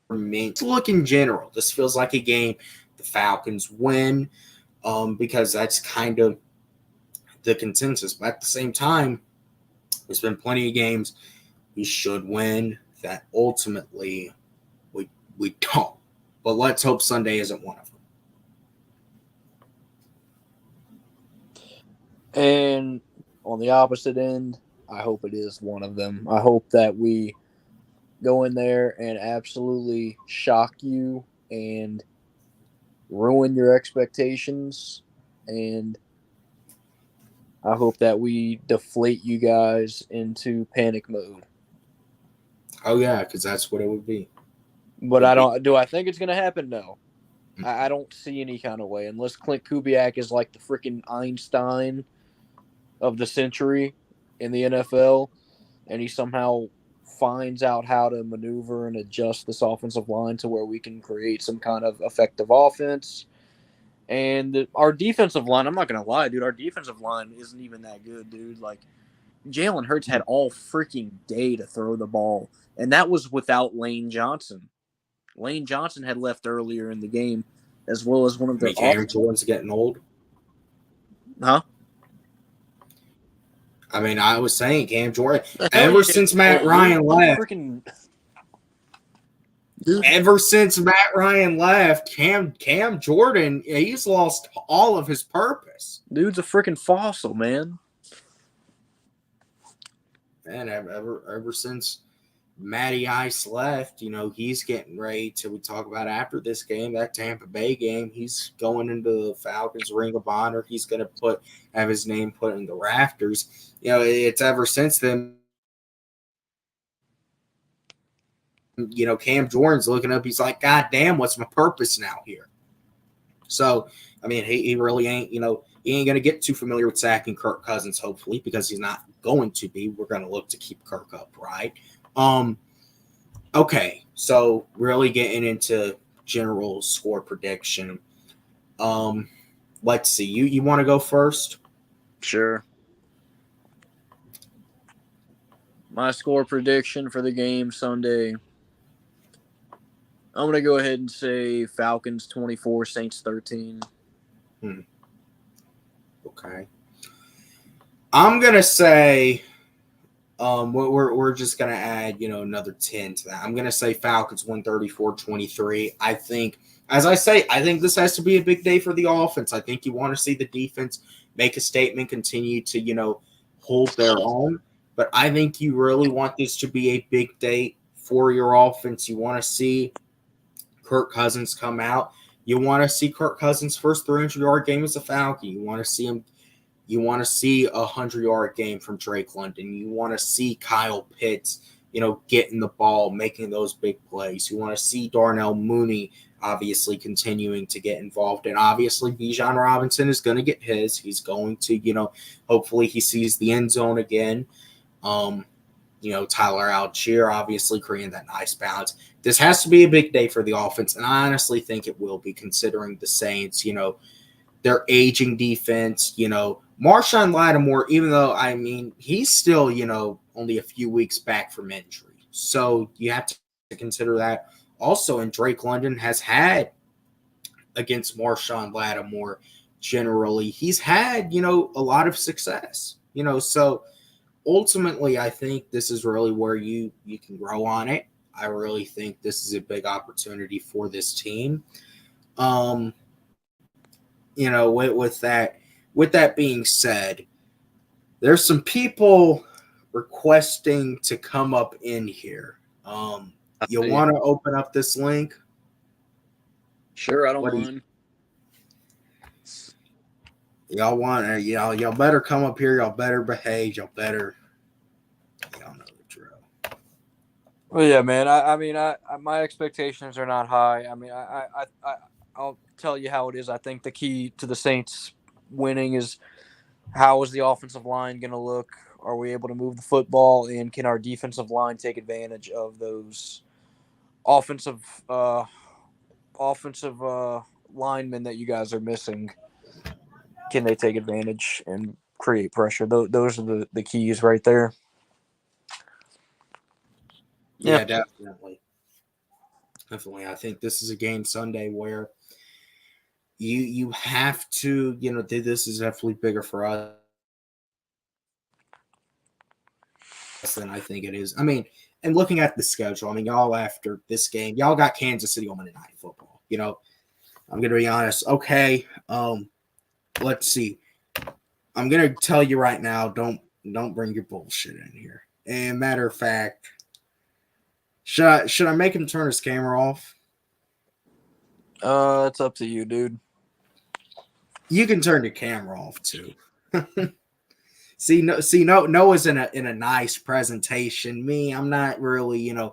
[SPEAKER 1] meant to look in general. This feels like a game the Falcons win, because that's kind of the consensus. But at the same time, there's been plenty of games we should win that ultimately we don't. But let's hope Sunday isn't one of them.
[SPEAKER 2] And on the opposite end, I hope it is one of them. I hope that we go in there and absolutely shock you and ruin your expectations. And I hope that we deflate you guys into panic mode.
[SPEAKER 1] Oh, yeah, because that's what it would be.
[SPEAKER 2] But do I think it's going to happen? No. I don't see any kind of way, unless Clint Kubiak is like the freaking Einstein of the century in the NFL, and he somehow finds out how to maneuver and adjust this offensive line to where we can create some kind of effective offense. And our defensive line, I'm not going to lie, dude, our defensive line isn't even that good, dude. Like, Jalen Hurts had all freaking day to throw the ball, and that was without Lane Johnson. Lane Johnson had left earlier in the game, as well as one of their
[SPEAKER 1] Cam Jordan's getting old.
[SPEAKER 2] Huh?
[SPEAKER 1] I mean, I was saying Cam Jordan. Ever since Matt Ryan left, Cam Jordan, he's lost all of his purpose.
[SPEAKER 2] Dude's a freaking fossil, man.
[SPEAKER 1] Man, ever since Matty Ice left, he's getting ready to, we talk about after this game, that Tampa Bay game, he's going into the Falcons Ring of Honor. He's going to have his name put in the rafters. It's ever since then. Cam Jordan's looking up. He's like, God damn, what's my purpose now here? So, I mean, he really ain't, he ain't going to get too familiar with sacking Kirk Cousins, hopefully, because he's not going to be. We're going to look to keep Kirk upright. Okay, so really getting into general score prediction. Let's see. You want to go first?
[SPEAKER 2] Sure. My score prediction for the game Sunday, I'm going to go ahead and say Falcons 24, Saints 13.
[SPEAKER 1] Okay. I'm going to say we're just going to add, another 10 to that. I'm going to say Falcons 134-23. I think this has to be a big day for the offense. I think you want to see the defense make a statement, continue to, hold their own. But I think you really want this to be a big day for your offense. You want to see Kirk Cousins come out. You want to see Kirk Cousins' first 300-yard game as a Falcon. You want to see him. You want to see a 100-yard game from Drake London. You want to see Kyle Pitts, getting the ball, making those big plays. You want to see Darnell Mooney obviously continuing to get involved. And obviously Bijan Robinson is going to get his. He's going to, hopefully he sees the end zone again. Tyler Algier obviously creating that nice balance. This has to be a big day for the offense, and I honestly think it will be, considering the Saints, their aging defense, Marshawn Lattimore, even though, he's still, only a few weeks back from injury. So you have to consider that. Also, and Drake London has had against Marshawn Lattimore generally. He's had, a lot of success, so ultimately I think this is really where you can grow on it. I really think this is a big opportunity for this team. With that being said, there's some people requesting to come up in here. You want to open up this link?
[SPEAKER 2] Sure, I don't mind.
[SPEAKER 1] Y'all better come up here. Y'all better behave. Y'all know the drill.
[SPEAKER 2] Well, yeah, man. I mean, my expectations are not high. I mean, I'll tell you how it is. I think the key to the Saints winning is how is the offensive line going to look? Are we able to move the football? And can our defensive line take advantage of those offensive linemen that you guys are missing? Can they take advantage and create pressure? Those are the keys right there.
[SPEAKER 1] Yeah, definitely. Definitely. I think this is a game Sunday where you have to, this is definitely bigger for us than I think it is. I mean, and looking at the schedule, I mean, y'all after this game, y'all got Kansas City on Monday Night Football. I'm gonna be honest. Okay, let's see. I'm gonna tell you right now, don't bring your bullshit in here. And matter of fact, should I make him turn his camera off?
[SPEAKER 2] It's up to you, dude.
[SPEAKER 1] You can turn your camera off too. Noah's in a nice presentation. Me, I'm not really, I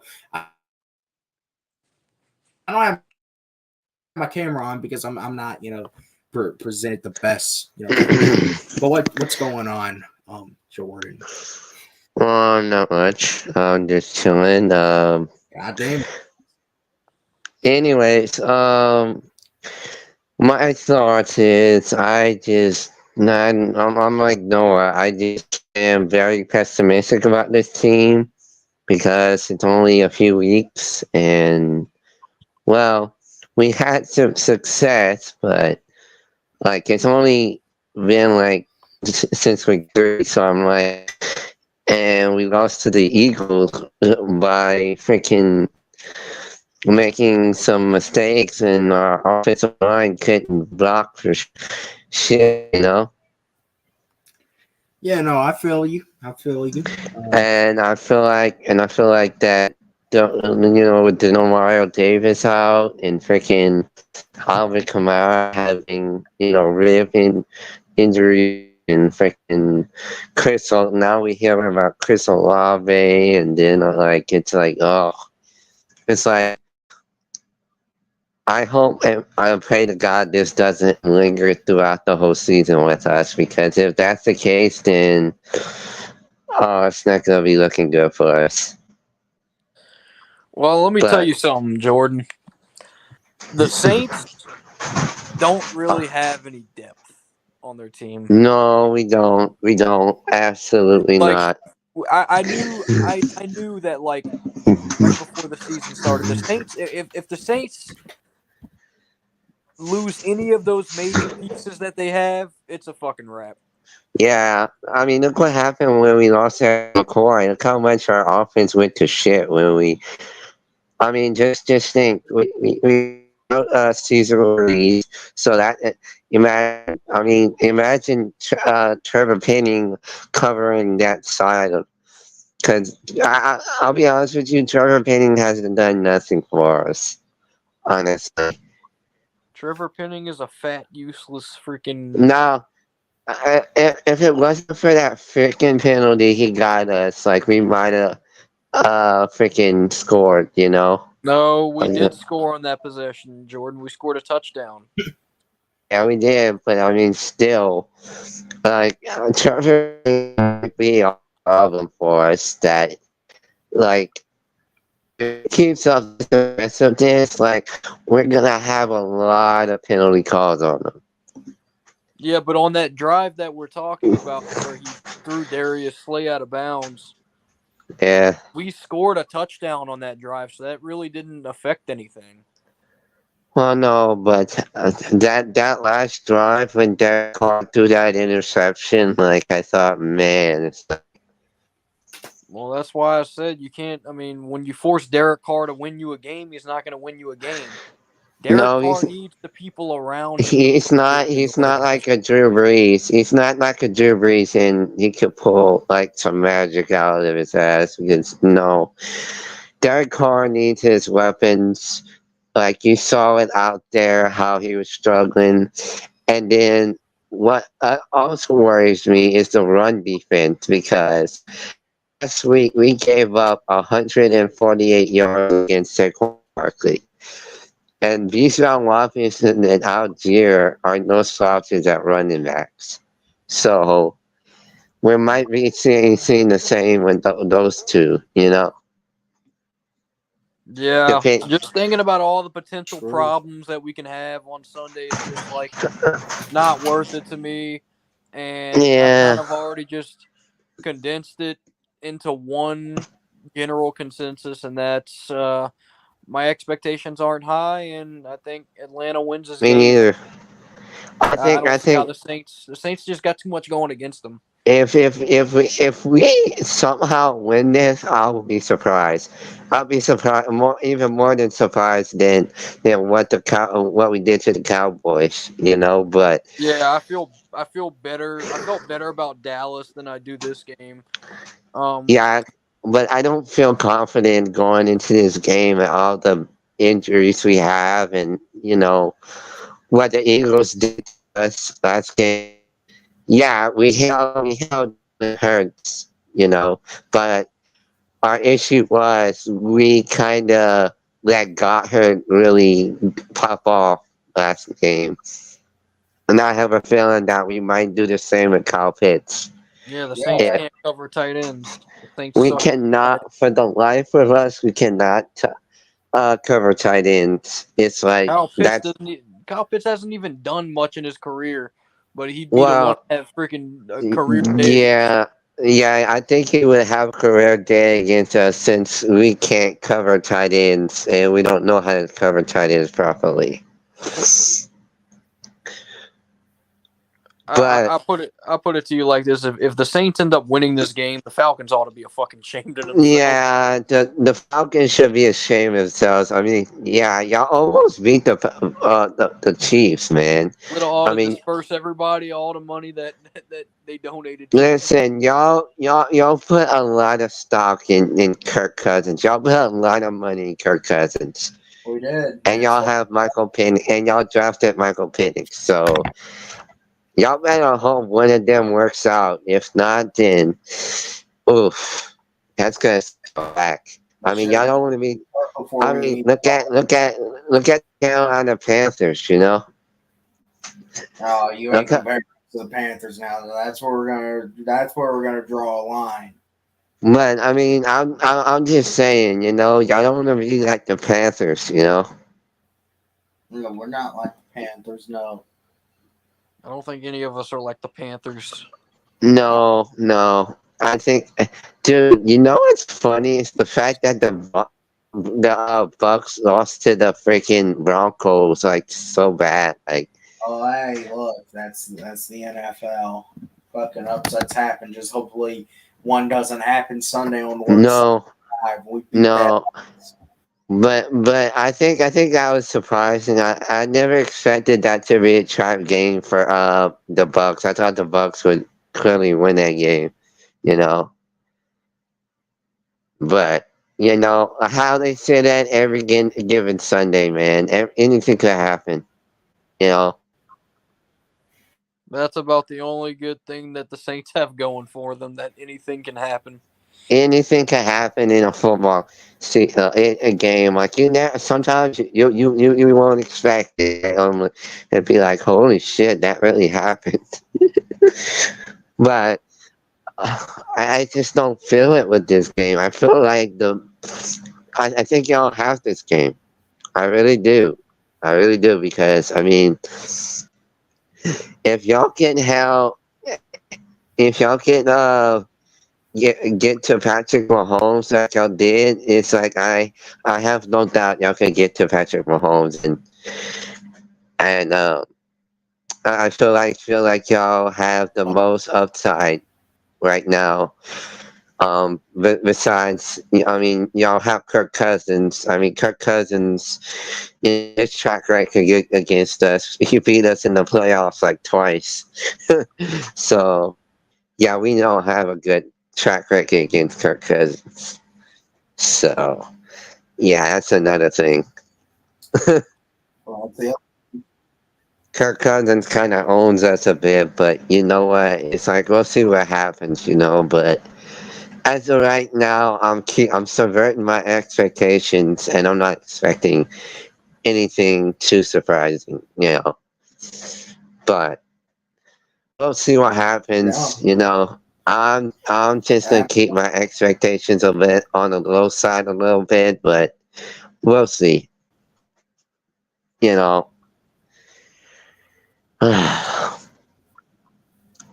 [SPEAKER 1] don't have my camera on because I'm not, present the best, But what's going on, Jordan?
[SPEAKER 3] Not much. I'm just chilling.
[SPEAKER 1] God damn.
[SPEAKER 3] Anyways, my thoughts is I'm like Noah. I just am very pessimistic about this team because it's only a few weeks and, well, we had some success, but like it's only been like since week 3, so I'm like, and we lost to the Eagles by freaking making some mistakes, and our offensive line couldn't block for shit,
[SPEAKER 1] Yeah, no, I feel you.
[SPEAKER 3] And I feel like that, with the Mario Davis out and freaking Alvin Kamara having, rib injury and freaking now we hear about Chris Olave, and then it's like, oh, it's like, I hope and I pray to God this doesn't linger throughout the whole season with us, because if that's the case, then it's not going to be looking good for us.
[SPEAKER 2] Well, let me tell you something, Jordan. The Saints don't really have any depth on their team.
[SPEAKER 3] No, we don't. We don't. Absolutely not.
[SPEAKER 2] I knew that right before the season started, the Saints, if the Saints lose any of those major pieces that they have, it's a fucking wrap.
[SPEAKER 3] Yeah, I mean, look what happened when we lost Harry McCoy. Look how much our offense went to shit when we. I mean, just think, we Caesar Reed, so that imagine Trevor Penning covering that side of. Because I'll be honest with you, Trevor Penning hasn't done nothing for us, honestly.
[SPEAKER 2] Trevor Penning is a fat, useless freaking.
[SPEAKER 3] No, if it wasn't for that freaking penalty he got us, we might have freaking scored,
[SPEAKER 2] No, we did score on that possession, Jordan. We scored a touchdown.
[SPEAKER 3] Yeah, we did, but I mean, still, Trevor might be a problem for us that, it keeps up the rest of this, we're gonna have a lot of penalty calls on them.
[SPEAKER 2] Yeah, but on that drive that we're talking about where he threw Darius Slay out of bounds,
[SPEAKER 3] yeah,
[SPEAKER 2] we scored a touchdown on that drive, so that really didn't affect anything.
[SPEAKER 3] Well, no, but that last drive when Derek Carr threw that interception, like I thought, man, it's
[SPEAKER 2] Well, that's why I said you can't. I mean, when you force Derek Carr to win you a game, he's not going to win you a game. Derek
[SPEAKER 3] no,
[SPEAKER 2] Carr needs the people around him
[SPEAKER 3] he's not.
[SPEAKER 2] to
[SPEAKER 3] He's
[SPEAKER 2] win
[SPEAKER 3] not
[SPEAKER 2] games.
[SPEAKER 3] like a Drew Brees. He's not like a Drew Brees, and he could pull like some magic out of his ass. Because no, Derek Carr needs his weapons. Like you saw it out there, how he was struggling, and then what also worries me is the run defense because last week we gave up 148 yards against Saquon Barkley. And Bijan Robinson and Algier are no slouches at running backs. So we might be seeing the same with those two, you know.
[SPEAKER 2] Yeah,
[SPEAKER 3] Depend-
[SPEAKER 2] just thinking about all the potential
[SPEAKER 1] True.
[SPEAKER 2] problems that we can have on Sunday, it's just like not worth it to me. And I kind
[SPEAKER 3] yeah,
[SPEAKER 2] of already just condensed it into one general consensus, and that's my expectations aren't high, and I think Atlanta wins this
[SPEAKER 3] me
[SPEAKER 2] game.
[SPEAKER 3] neither. I
[SPEAKER 2] I
[SPEAKER 3] think
[SPEAKER 2] don't
[SPEAKER 3] I
[SPEAKER 2] see how
[SPEAKER 3] think
[SPEAKER 2] the Saints just got too much going against them.
[SPEAKER 3] if we somehow win this, I will be surprised. I'll be surprised even more than surprised than what we did to the Cowboys, you know. But
[SPEAKER 2] Yeah, I feel better. I felt better about Dallas than I do this game. Um,
[SPEAKER 3] yeah, but I don't feel confident going into this game and all the injuries we have, and you know what the Eagles did to us last game. Yeah, we held Hurts, you know, but our issue was we kind of let Goddard really pop off last game, and I have a feeling that we might do the same with Kyle Pitts.
[SPEAKER 2] yeah, the
[SPEAKER 1] Yeah,
[SPEAKER 2] Saints
[SPEAKER 3] Yeah,
[SPEAKER 2] can't cover tight ends. The Saints
[SPEAKER 3] we
[SPEAKER 2] suck.
[SPEAKER 3] cannot, for the life of us, we cannot cover tight ends. It's like that's
[SPEAKER 2] Kyle Pitts hasn't even done much in his career, but he'd be the one
[SPEAKER 3] well,
[SPEAKER 2] to have freaking career day against.
[SPEAKER 3] yeah, yeah. I think he would have a career day against us since we can't cover tight ends and we don't know how to cover tight ends properly.
[SPEAKER 2] I,
[SPEAKER 3] But
[SPEAKER 2] I, I put it I put it to you like this: if the Saints end up winning this game, the Falcons ought to be fucking ashamed of themselves.
[SPEAKER 3] yeah, the Falcons should be ashamed of themselves. I mean, yeah, y'all almost beat the Chiefs, man.
[SPEAKER 2] Would have ought
[SPEAKER 3] I
[SPEAKER 2] to
[SPEAKER 3] mean,
[SPEAKER 2] disperse everybody all the money that they donated to them.
[SPEAKER 3] listen, y'all put a lot of stock in Kirk Cousins. Y'all put a lot of money in Kirk Cousins,
[SPEAKER 1] we did.
[SPEAKER 3] and y'all have Michael Penix, and y'all drafted Michael Penix. So y'all better hope one of them works out. If not, then oof, that's gonna go back. I mean, y'all don't want to be.
[SPEAKER 1] Before
[SPEAKER 3] I
[SPEAKER 1] we
[SPEAKER 3] mean,
[SPEAKER 1] leave.
[SPEAKER 3] look at Carolina Panthers. You know,
[SPEAKER 1] Oh, you ain't
[SPEAKER 3] look at,
[SPEAKER 1] comparing to the Panthers now. That's where we're gonna draw a line.
[SPEAKER 3] but I mean, I'm just saying. You know, y'all don't want to be like the Panthers. You know.
[SPEAKER 1] No, we're not like the Panthers. No.
[SPEAKER 2] I don't think any of us are like the Panthers.
[SPEAKER 3] No, no. I think, dude, you know what's funny? It's the fact that the Bucks lost to the freaking Broncos like so bad. Like,
[SPEAKER 1] Oh, hey, look, that's the NFL. Fucking upsets happen. Just hopefully one doesn't happen Sunday on one side.
[SPEAKER 3] no,
[SPEAKER 1] We beat that.
[SPEAKER 3] no. But I think that was surprising. I never expected that to be a trap game for the Bucks. I thought the Bucks would clearly win that game, you know. But you know how they say that every given Sunday, man. Anything could happen. You know,
[SPEAKER 2] That's about the only good thing that the Saints have going for them. That anything can happen.
[SPEAKER 3] anything could happen in a football a game. Like sometimes you won't expect it. It'd be like, holy shit, that really happened. But I just don't feel it with this game. I feel like I think y'all have this game. I really do. I really do because I mean, if y'all can help, if y'all can get to Patrick Mahomes like y'all did, it's like I have no doubt y'all can get to Patrick Mahomes and And I feel like y'all have the most upside right now. Besides, I mean, y'all have Kirk Cousins. I mean, Kirk Cousins, his track record against us, he beat us in the playoffs like twice. So, yeah, we don't have a good track record against Kirk Cousins. So, yeah, that's another thing.
[SPEAKER 1] Well, the
[SPEAKER 3] Kirk Cousins kind of owns us a bit, but you know what? It's like we'll see what happens, But as of right now, I'm subverting my expectations, and I'm not expecting anything too surprising. But we'll see what happens. I'm just gonna keep my expectations a bit on the low side a little bit, but we'll see. You know,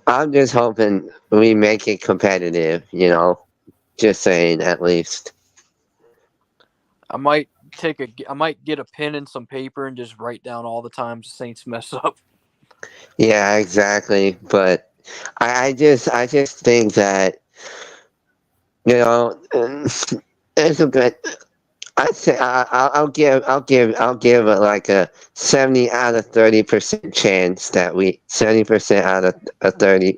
[SPEAKER 3] I'm just hoping we make it competitive. Just saying, at least.
[SPEAKER 2] I might get a pen and some paper and just write down all the times the Saints mess up.
[SPEAKER 3] Yeah, exactly. But I just think that you know it's a good. I say I'll give it like a 70 out of 30% chance that we 70% out of a 30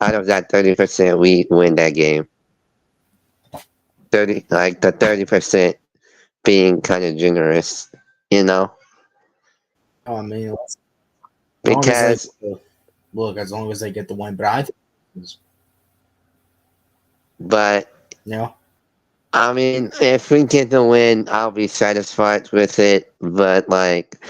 [SPEAKER 3] out of that 30% we win that game. 30 like the 30% being kind of generous.
[SPEAKER 1] I mean, as long as
[SPEAKER 3] Because
[SPEAKER 1] as long as they get the win, but I think,
[SPEAKER 3] but
[SPEAKER 1] you know,
[SPEAKER 3] I mean, if we get the win, I'll be satisfied with it. But like,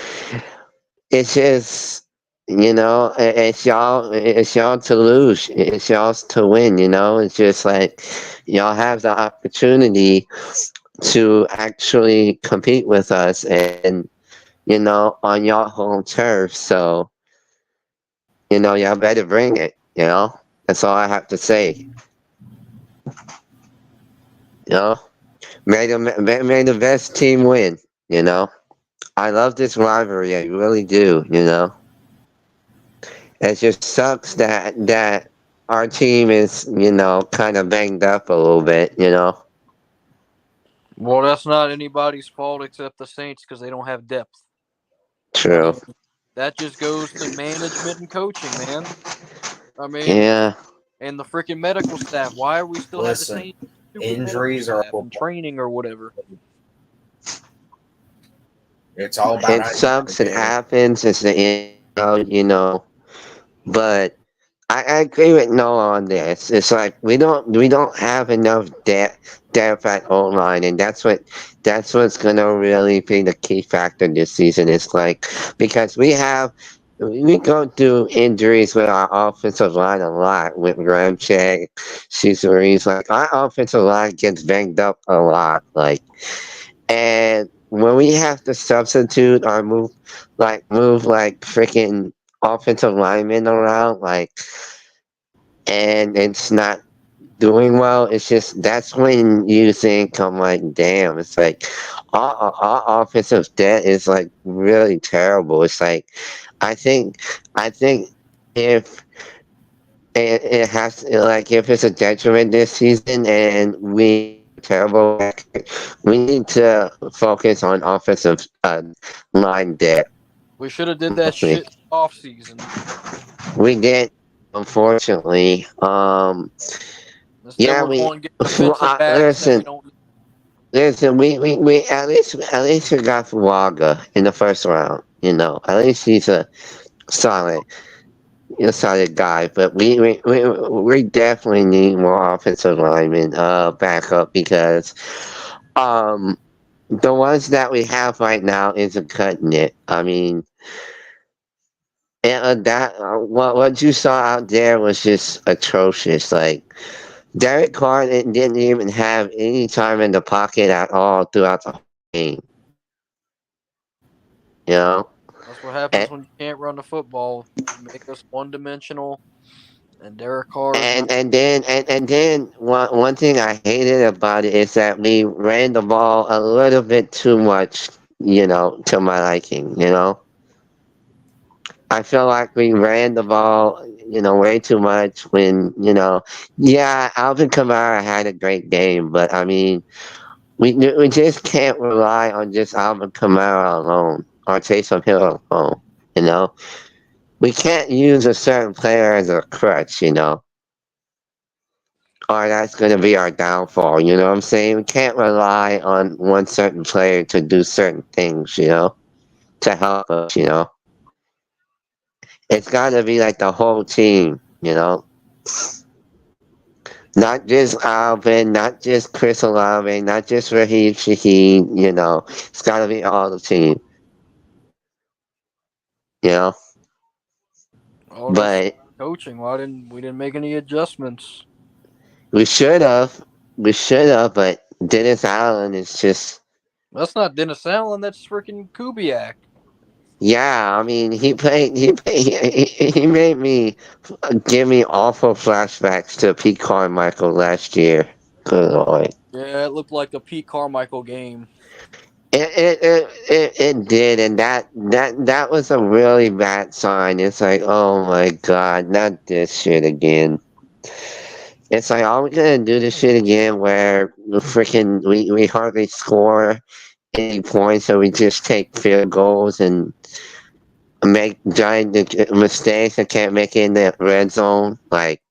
[SPEAKER 3] it's just, it's y'all to lose. It's y'all to win. It's just like y'all have the opportunity to actually compete with us, and on y'all home turf. So y'all better bring it. That's all I have to say. You know, may the best team win. You know. I love this rivalry. I really do. It just sucks that our team is kind of banged up a little bit.
[SPEAKER 2] Well, that's not anybody's fault except the Saints because they don't have depth. I
[SPEAKER 3] True.
[SPEAKER 2] mean, that just goes to management and coaching, man. I mean,
[SPEAKER 3] Yeah.
[SPEAKER 2] and the freaking medical staff. Why are we still have the
[SPEAKER 1] listen,
[SPEAKER 2] same stupid medical
[SPEAKER 1] injuries are
[SPEAKER 2] staff and training or whatever?
[SPEAKER 1] it's all about
[SPEAKER 3] It
[SPEAKER 1] how you
[SPEAKER 3] sucks. It
[SPEAKER 1] prepare.
[SPEAKER 3] happens. It's the end. But I agree with Noah on this. It's like we don't have enough depth at O line, and that's what's gonna really be the key factor this season. It's like because we go through injuries with our offensive line a lot with Ramchick, Cesarees. Like our offensive line gets banged up a lot. And when we have to substitute or move like freaking offensive linemen around, and it's not doing well, it's just that's when you think I'm like, damn, it's like our offensive debt is like really terrible. It's like I think if it has like if it's a detriment this season and we have a terrible record, we need to focus on offensive line depth.
[SPEAKER 2] We should have did that shit off season
[SPEAKER 3] We did, unfortunately.
[SPEAKER 2] instead.
[SPEAKER 3] Yeah,
[SPEAKER 2] We're
[SPEAKER 3] we
[SPEAKER 2] going to get defensive backs that we
[SPEAKER 3] listen.
[SPEAKER 2] don't.
[SPEAKER 3] Listen, we at least we got Fuaga in the first round. At least he's solid, solid guy. But we definitely need more offensive linemen backup because um the ones that we have right now isn't cutting it. I mean, what you saw out there was just atrocious. Like Derek Carr didn't even have any time in the pocket at all throughout the game. You know,
[SPEAKER 2] That's what happens
[SPEAKER 3] and
[SPEAKER 2] when you can't run the football. You make us one dimensional, and Derek Carr is not.
[SPEAKER 3] and then one thing I hated about it is that we ran the ball a little bit too much to my liking. I feel like we ran the ball, way too much yeah, Alvin Kamara had a great game, but I mean, we just can't rely on just Alvin Kamara alone or Taysom Hill alone, you know? We can't use a certain player as a crutch, or that's going to be our downfall, you know what I'm saying? We can't rely on one certain player to do certain things, to help us. It's got to be like the whole team. Not just Alvin, not just Chris Olave, not just Raheem Shaheed. It's got to be all the team, you know?
[SPEAKER 2] Oh, that's
[SPEAKER 3] But
[SPEAKER 2] coaching. Why didn't we didn't make any adjustments?
[SPEAKER 3] we should have. We should have, but Dennis Allen is just.
[SPEAKER 2] That's not Dennis Allen. That's freaking Kubiak.
[SPEAKER 3] Yeah, I mean, he made me give me awful flashbacks to Pete Carmichael last year. Good lord.
[SPEAKER 2] Yeah, it looked like a Pete Carmichael game.
[SPEAKER 3] It did, and that was a really bad sign. It's like, oh my god, not this shit again. It's like, are we gonna do this shit again where we hardly score any points, so we just take field goals and make giant mistakes and can't make it in the red zone? Like,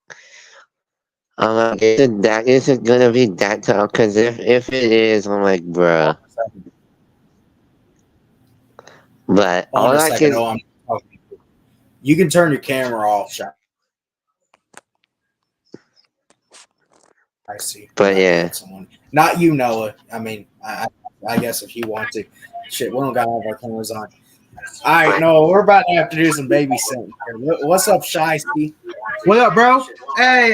[SPEAKER 3] I'm like, is it gonna be that tough? Because if it is, I'm like, bruh. But
[SPEAKER 1] Hold on
[SPEAKER 3] all
[SPEAKER 1] a
[SPEAKER 3] I
[SPEAKER 1] second.
[SPEAKER 3] can.
[SPEAKER 1] Oh, I'm talking. You can turn your camera off, Shaq. I see.
[SPEAKER 3] But yeah.
[SPEAKER 1] Someone. Not you, Noah. I mean, I guess if you want to. Shit, we don't got all of our cameras on. All right, Noah, we're about to have to do some babysitting here. What's up, Shiesty?
[SPEAKER 4] What up, bro? Hey,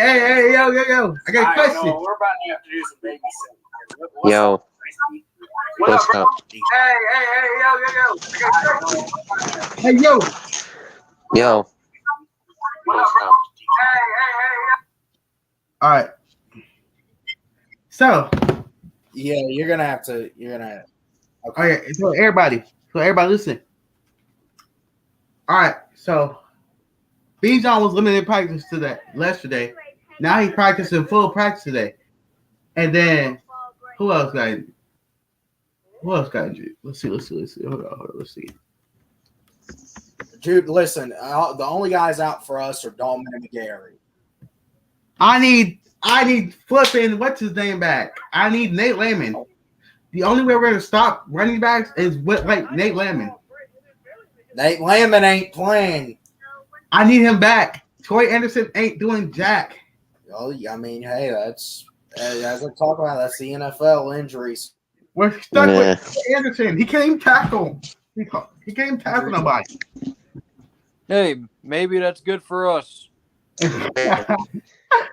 [SPEAKER 4] yo. I got a question.
[SPEAKER 1] Noah, we're about to have to do some babysitting here. What's
[SPEAKER 3] Yo.
[SPEAKER 1] up, Shiesty?
[SPEAKER 3] What's up?
[SPEAKER 4] Hey, yo. I got a question. Hey, yo.
[SPEAKER 3] Yo.
[SPEAKER 4] What's up? Hey. All right. So.
[SPEAKER 1] Yeah, you're gonna have to.
[SPEAKER 4] Okay. So everybody listen. All right. So, Bijan was limited practice yesterday. Now he practicing full practice today. And then who else got injured? Let's see. Hold on. Let's see.
[SPEAKER 1] Dude, listen. The only guys out for us are Dalton and Gary.
[SPEAKER 4] I need flipping. What's his name back? I need Nate Landman. The only way we're gonna stop running backs is with Nate Landman.
[SPEAKER 1] Nate Landman ain't playing.
[SPEAKER 4] I need him back. Troy Anderson ain't doing jack.
[SPEAKER 1] Well, I mean, hey, that's as I talk about. That's the NFL injuries.
[SPEAKER 4] We're stuck with Troy Anderson. He can't even tackle. He can't even tackle nobody.
[SPEAKER 2] Hey, maybe that's good for us.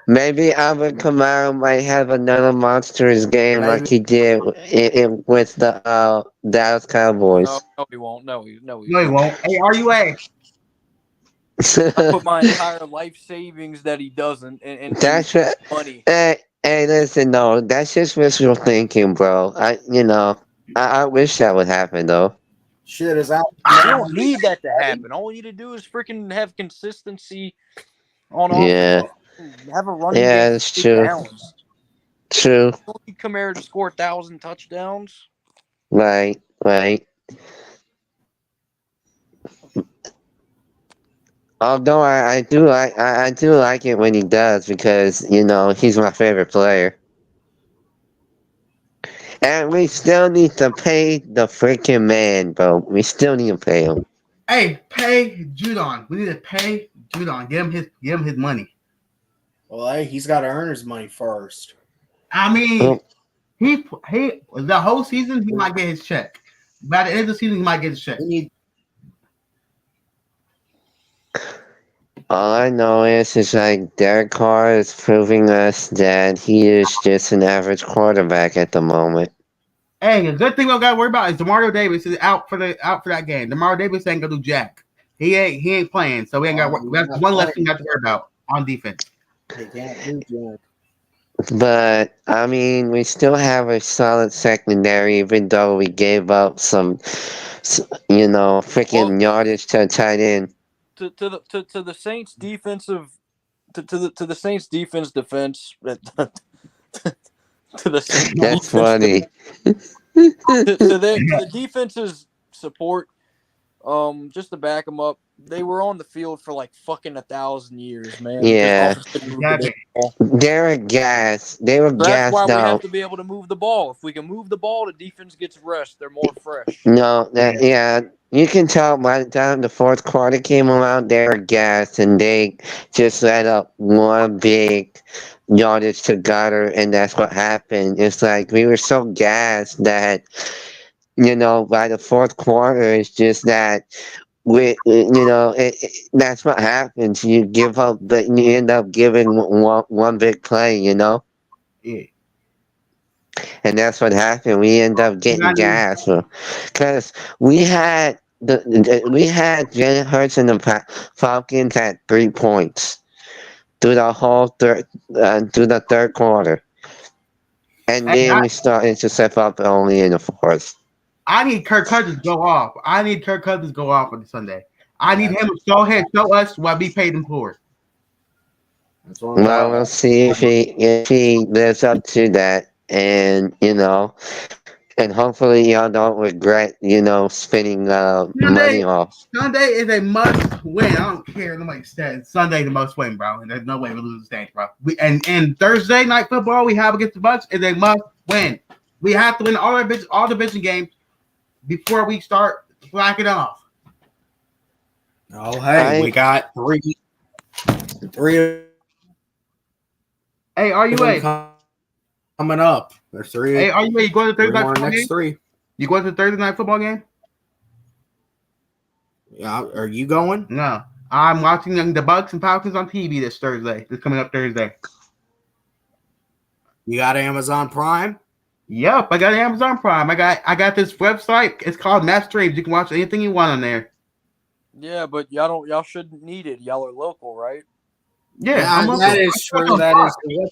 [SPEAKER 3] Maybe Alvin Kamara might have another monstrous game like he did with the Dallas Cowboys.
[SPEAKER 2] No, he won't. No, he
[SPEAKER 4] No, he won't. Hey, RUA.
[SPEAKER 2] I put my entire life savings that he doesn't and
[SPEAKER 3] That's right.
[SPEAKER 2] money.
[SPEAKER 3] Hey, listen, no, that's just wishful thinking, bro. I wish that would happen though.
[SPEAKER 1] Shit is out.
[SPEAKER 2] You don't need that to happen. All you need to do is freaking have consistency on offense.
[SPEAKER 3] Yeah.
[SPEAKER 2] Have a running
[SPEAKER 3] Yeah,
[SPEAKER 2] game.
[SPEAKER 3] that's true.
[SPEAKER 2] Downs.
[SPEAKER 3] True.
[SPEAKER 2] You don't need Kamara to score 1,000 touchdowns.
[SPEAKER 3] Right. Although I do like it when he does because he's my favorite player. And we still need to pay the freaking man, bro. We still need to pay him.
[SPEAKER 4] Hey, pay Judon. We need to pay Judon. Give him his money.
[SPEAKER 1] Well, hey, he's got to earn his money first.
[SPEAKER 4] I mean, he the whole season he might get his check. By the end of the season, he might get his check.
[SPEAKER 3] All I know is like Derek Carr is proving us that he is just an average quarterback at the moment.
[SPEAKER 4] Hey, the good thing we don't got to worry about is Demario Davis is out for that game. Demario Davis ain't gonna do jack. He ain't playing, so we ain't got. That's one less thing we have to worry about on defense.
[SPEAKER 1] He can't do jack.
[SPEAKER 3] But I mean, we still have a solid secondary, even though we gave up some, freaking yardage to a tight end.
[SPEAKER 2] To the Saints defensive to the Saints defense to the Saints
[SPEAKER 3] That's
[SPEAKER 2] defense
[SPEAKER 3] funny.
[SPEAKER 2] to the defense's support. Just to back them up, they were on the field for like fucking 1,000 years, man.
[SPEAKER 3] Yeah.
[SPEAKER 2] Because offense couldn't move the ball.
[SPEAKER 3] They're gassed. They were
[SPEAKER 2] That's why
[SPEAKER 3] gassed
[SPEAKER 2] we have
[SPEAKER 3] out.
[SPEAKER 2] to be able to move the ball. If we can move the ball, the defense gets rest. They're more fresh.
[SPEAKER 3] No, you can tell by the time the fourth quarter came around, they were gassed, and they just let up one big yardage to Goddard, and that's what happened. It's like we were so gassed that, by the fourth quarter, it's just that that's what happens. You give up, but you end up giving one big play,
[SPEAKER 4] Yeah.
[SPEAKER 3] and that's what happened. We end up getting gas because we had Jalen Hurts and the Falcons at 3 points through the whole through the third quarter, and then we started to step up only in the fourth.
[SPEAKER 4] I need Kirk Cousins to go off. On Sunday. I need him to show us what we paid him for.
[SPEAKER 3] Well, we'll see if he lives up to that, and and hopefully y'all don't regret spending money off.
[SPEAKER 4] Sunday is a must win. I don't care. Nobody said Sunday the must win, bro. And there's no way we lose the stage, bro. And Thursday night football we have against the Bucks is a must win. We have to win all division games before we start slacking off.
[SPEAKER 1] Oh, hey, we got three.
[SPEAKER 4] Hey, are you ready?
[SPEAKER 1] Coming up. There's three.
[SPEAKER 4] Hey, are you ready? You going to the Thursday night football
[SPEAKER 1] next
[SPEAKER 4] game?
[SPEAKER 1] Three.
[SPEAKER 4] You going to the Thursday night football game?
[SPEAKER 1] Yeah, are you going?
[SPEAKER 4] No, I'm watching the Bucks and Falcons on TV this coming up Thursday.
[SPEAKER 1] You got Amazon Prime?
[SPEAKER 4] Yep, I got Amazon Prime. I got this website. It's called Mass Streams. You can watch anything you want on there.
[SPEAKER 2] Yeah, but y'all shouldn't need it. Y'all are local, right?
[SPEAKER 4] Yeah,
[SPEAKER 1] that is true. That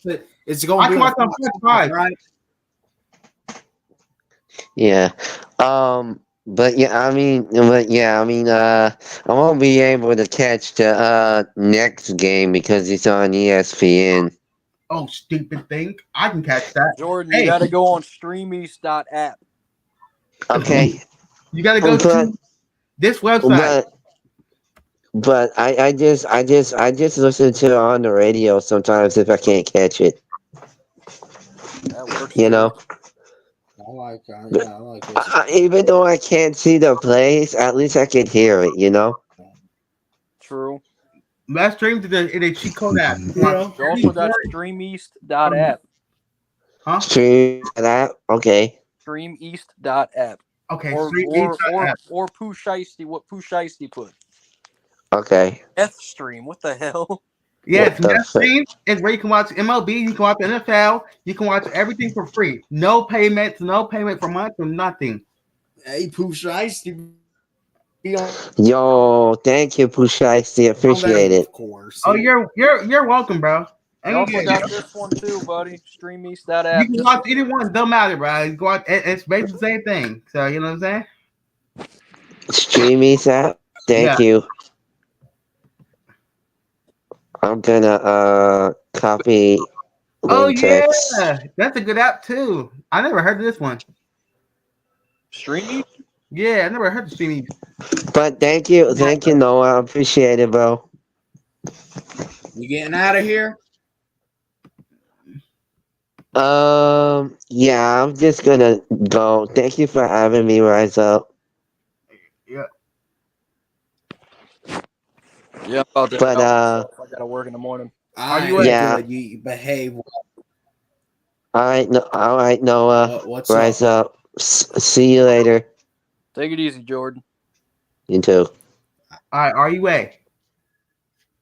[SPEAKER 1] is. It's going to be
[SPEAKER 4] on Fox,
[SPEAKER 1] right?
[SPEAKER 3] Yeah. But I won't be able to catch the next game because it's on ESPN.
[SPEAKER 4] Oh, stupid thing! I can catch that.
[SPEAKER 2] Jordan, you got to go on streameast.app.
[SPEAKER 3] Okay.
[SPEAKER 4] You got to go to this website.
[SPEAKER 3] But I just listen to it on the radio sometimes if I can't catch it.
[SPEAKER 2] That works.
[SPEAKER 1] I like it.
[SPEAKER 3] Even though I can't see the plays, at least I can hear it,
[SPEAKER 2] True.
[SPEAKER 4] Mass Streams is a cheat code app.
[SPEAKER 2] You also got streameast.app.
[SPEAKER 3] Huh? Stream.app? Okay.
[SPEAKER 2] Streameast.app.
[SPEAKER 4] Okay.
[SPEAKER 2] Or Pooh Shiesty, what Pooh Shiesty put.
[SPEAKER 3] Okay.
[SPEAKER 2] F-Stream, what the hell?
[SPEAKER 4] Yes, Mass Stream is where you can watch MLB, you can watch NFL, you can watch everything for free. No payments, no payment for months or nothing.
[SPEAKER 1] Hey, Pooh Shiesty.
[SPEAKER 3] Yo, thank you, Pooh Shiesty. Appreciate it.
[SPEAKER 1] Of course.
[SPEAKER 4] Oh, you're welcome, bro.
[SPEAKER 2] You also got this one too, buddy. Streameast.app.
[SPEAKER 4] You can watch either one. Don't matter, bro. You go out, it's basically the same thing. So you know what I'm saying?
[SPEAKER 3] Streameast app. Thank you. I'm gonna copy.
[SPEAKER 4] Oh
[SPEAKER 3] text.
[SPEAKER 4] yeah, that's a good app too. I never heard of this one.
[SPEAKER 2] Streamy?
[SPEAKER 4] Yeah, I never heard of Streamy.
[SPEAKER 3] But thank you, Noah. I appreciate it, bro.
[SPEAKER 1] You getting out of here?
[SPEAKER 3] Yeah, I'm just gonna go. Thank you for having me, Rise Up.
[SPEAKER 4] Yeah.
[SPEAKER 2] Yeah, about to
[SPEAKER 3] but
[SPEAKER 2] I gotta work in the morning.
[SPEAKER 1] Are you good? You behave well.
[SPEAKER 3] All right, Noah.
[SPEAKER 1] What's
[SPEAKER 3] Rise up. See you later.
[SPEAKER 2] Take it easy, Jordan.
[SPEAKER 3] You too.
[SPEAKER 4] All right, are you a?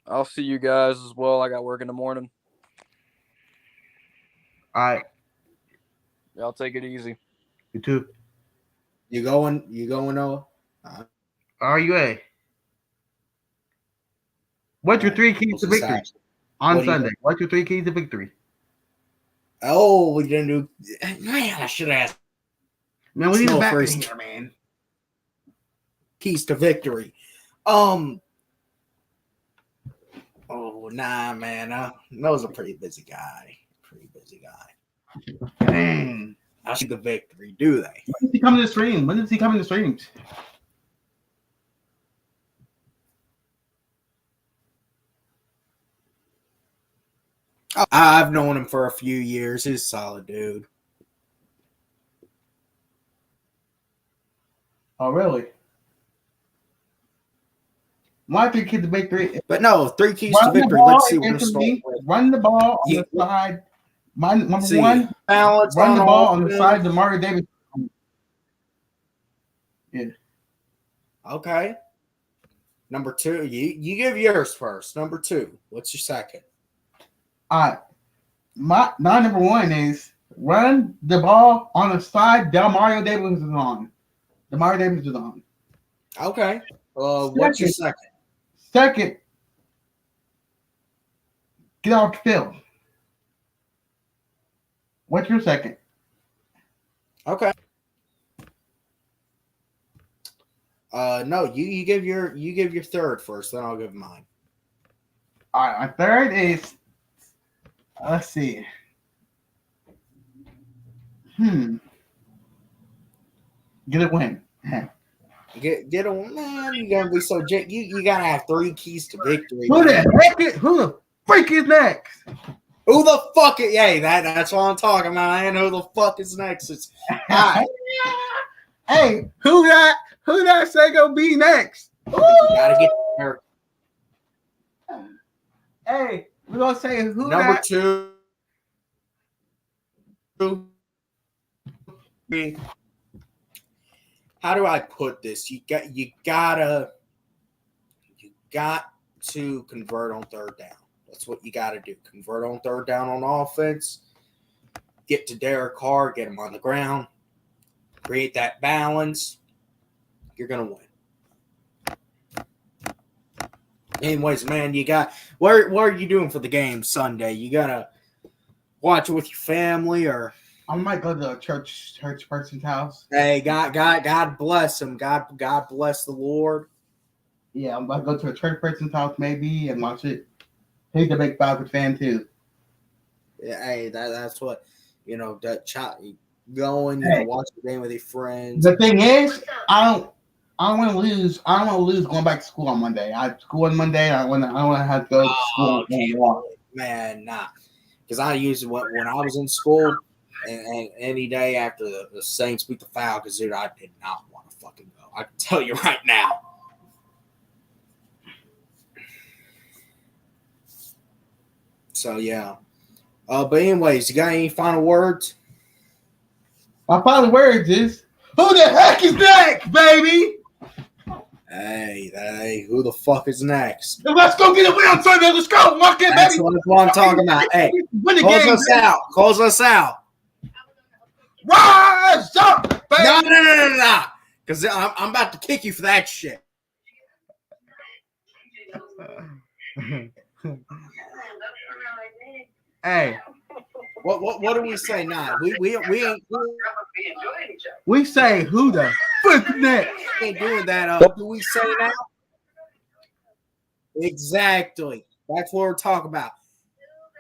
[SPEAKER 2] I'll see you guys as well. I got work in the morning.
[SPEAKER 4] All right.
[SPEAKER 2] Y'all take it easy.
[SPEAKER 4] You too.
[SPEAKER 1] You going, Noah?
[SPEAKER 4] Are you a? What's your 3 keys to victory on Sunday? What's your 3 keys to victory?
[SPEAKER 1] Oh, we didn't do. Man, I should ask.
[SPEAKER 4] Man, we need
[SPEAKER 1] Snow
[SPEAKER 4] to back in
[SPEAKER 1] first.
[SPEAKER 4] here, man.
[SPEAKER 1] Keys to victory. Oh nah, man. Noah's a pretty busy guy.
[SPEAKER 4] Dang.
[SPEAKER 1] I see the victory, do they?
[SPEAKER 4] When does he come to the stream? When does he come in the streams?
[SPEAKER 1] I've known him for a few years. He's a solid dude.
[SPEAKER 4] Oh, really? My 3 keys to victory.
[SPEAKER 1] But no, 3 keys
[SPEAKER 4] Run
[SPEAKER 1] to
[SPEAKER 4] the
[SPEAKER 1] victory.
[SPEAKER 4] ball
[SPEAKER 1] Let's see what we're starting
[SPEAKER 4] against me.
[SPEAKER 1] with.
[SPEAKER 4] Run the ball on
[SPEAKER 1] Yeah.
[SPEAKER 4] the side. Number
[SPEAKER 1] See,
[SPEAKER 4] one,
[SPEAKER 1] balance
[SPEAKER 4] run the ball on the
[SPEAKER 1] offense.
[SPEAKER 4] side of Mario Davis. Yeah.
[SPEAKER 1] Okay. Number 2, you give yours first. Number 2, what's your second?
[SPEAKER 4] All right. My number 1 is run the ball on the side that Mario Davis is on. The Mario Davis is on.
[SPEAKER 1] Okay. What's your second?
[SPEAKER 4] Second, get off the field. What's your second?
[SPEAKER 1] Okay. No, you give your third first, then I'll give mine.
[SPEAKER 4] All right, my third is let's see. Get a win.
[SPEAKER 1] Get on, man. You gotta be so you gotta have 3 keys to victory.
[SPEAKER 4] Who
[SPEAKER 1] man.
[SPEAKER 4] the freak is next?
[SPEAKER 1] Who the fuck is that's what I'm talking about. I know who the fuck is next. It's right.
[SPEAKER 4] Hey, who that say gonna be next?
[SPEAKER 1] You gotta get there.
[SPEAKER 4] Hey, we're gonna say who
[SPEAKER 1] Number
[SPEAKER 4] that
[SPEAKER 1] 2. How do I put this? You got to convert on third down. That's what you got to do. Convert on third down on offense. Get to Derek Carr. Get him on the ground. Create that balance. You're gonna win. Anyways, man, you got what are you doing for the game Sunday? You gotta watch it with your family, or
[SPEAKER 4] I might go to a church person's house.
[SPEAKER 1] hey, God bless him. God bless the Lord.
[SPEAKER 4] Yeah, I'm about to go to a church person's house maybe and watch it. He's a big Falcons fan too.
[SPEAKER 1] Yeah, hey, that's what that child going, watch the game with your friends.
[SPEAKER 4] The thing is, I don't want to lose. I don't want to lose going back to school on Monday. I have school on Monday. I want to have to go to school.
[SPEAKER 1] Man, nah. Because I used when I was in school, and any day after the Saints beat the Falcons, dude, I did not want to fucking go. I can tell you right now. So yeah. But anyways, you got any final words?
[SPEAKER 4] My final words is, who the heck is next, baby?
[SPEAKER 1] Hey, who the fuck is next?
[SPEAKER 4] Let's go get a win on Sunday. Let's go. Lock it,
[SPEAKER 1] That's
[SPEAKER 4] baby.
[SPEAKER 1] what I'm talking about. Hey, close us out.
[SPEAKER 4] Rise up, baby.
[SPEAKER 1] No. Because I'm about to kick you for that shit.
[SPEAKER 4] Hey,
[SPEAKER 1] what do we say now? We ain't.
[SPEAKER 4] We say who the fuck next?
[SPEAKER 1] We ain't doing that. What do we say now? Exactly. That's what we're talking about.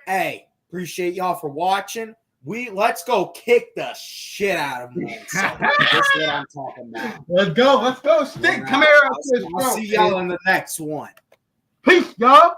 [SPEAKER 1] Hey, appreciate y'all for watching. Let's go kick the shit out of them. That's what I'm talking about.
[SPEAKER 4] Let's go. Stick. Come here.
[SPEAKER 1] I'll see y'all in the next one.
[SPEAKER 4] Peace, y'all.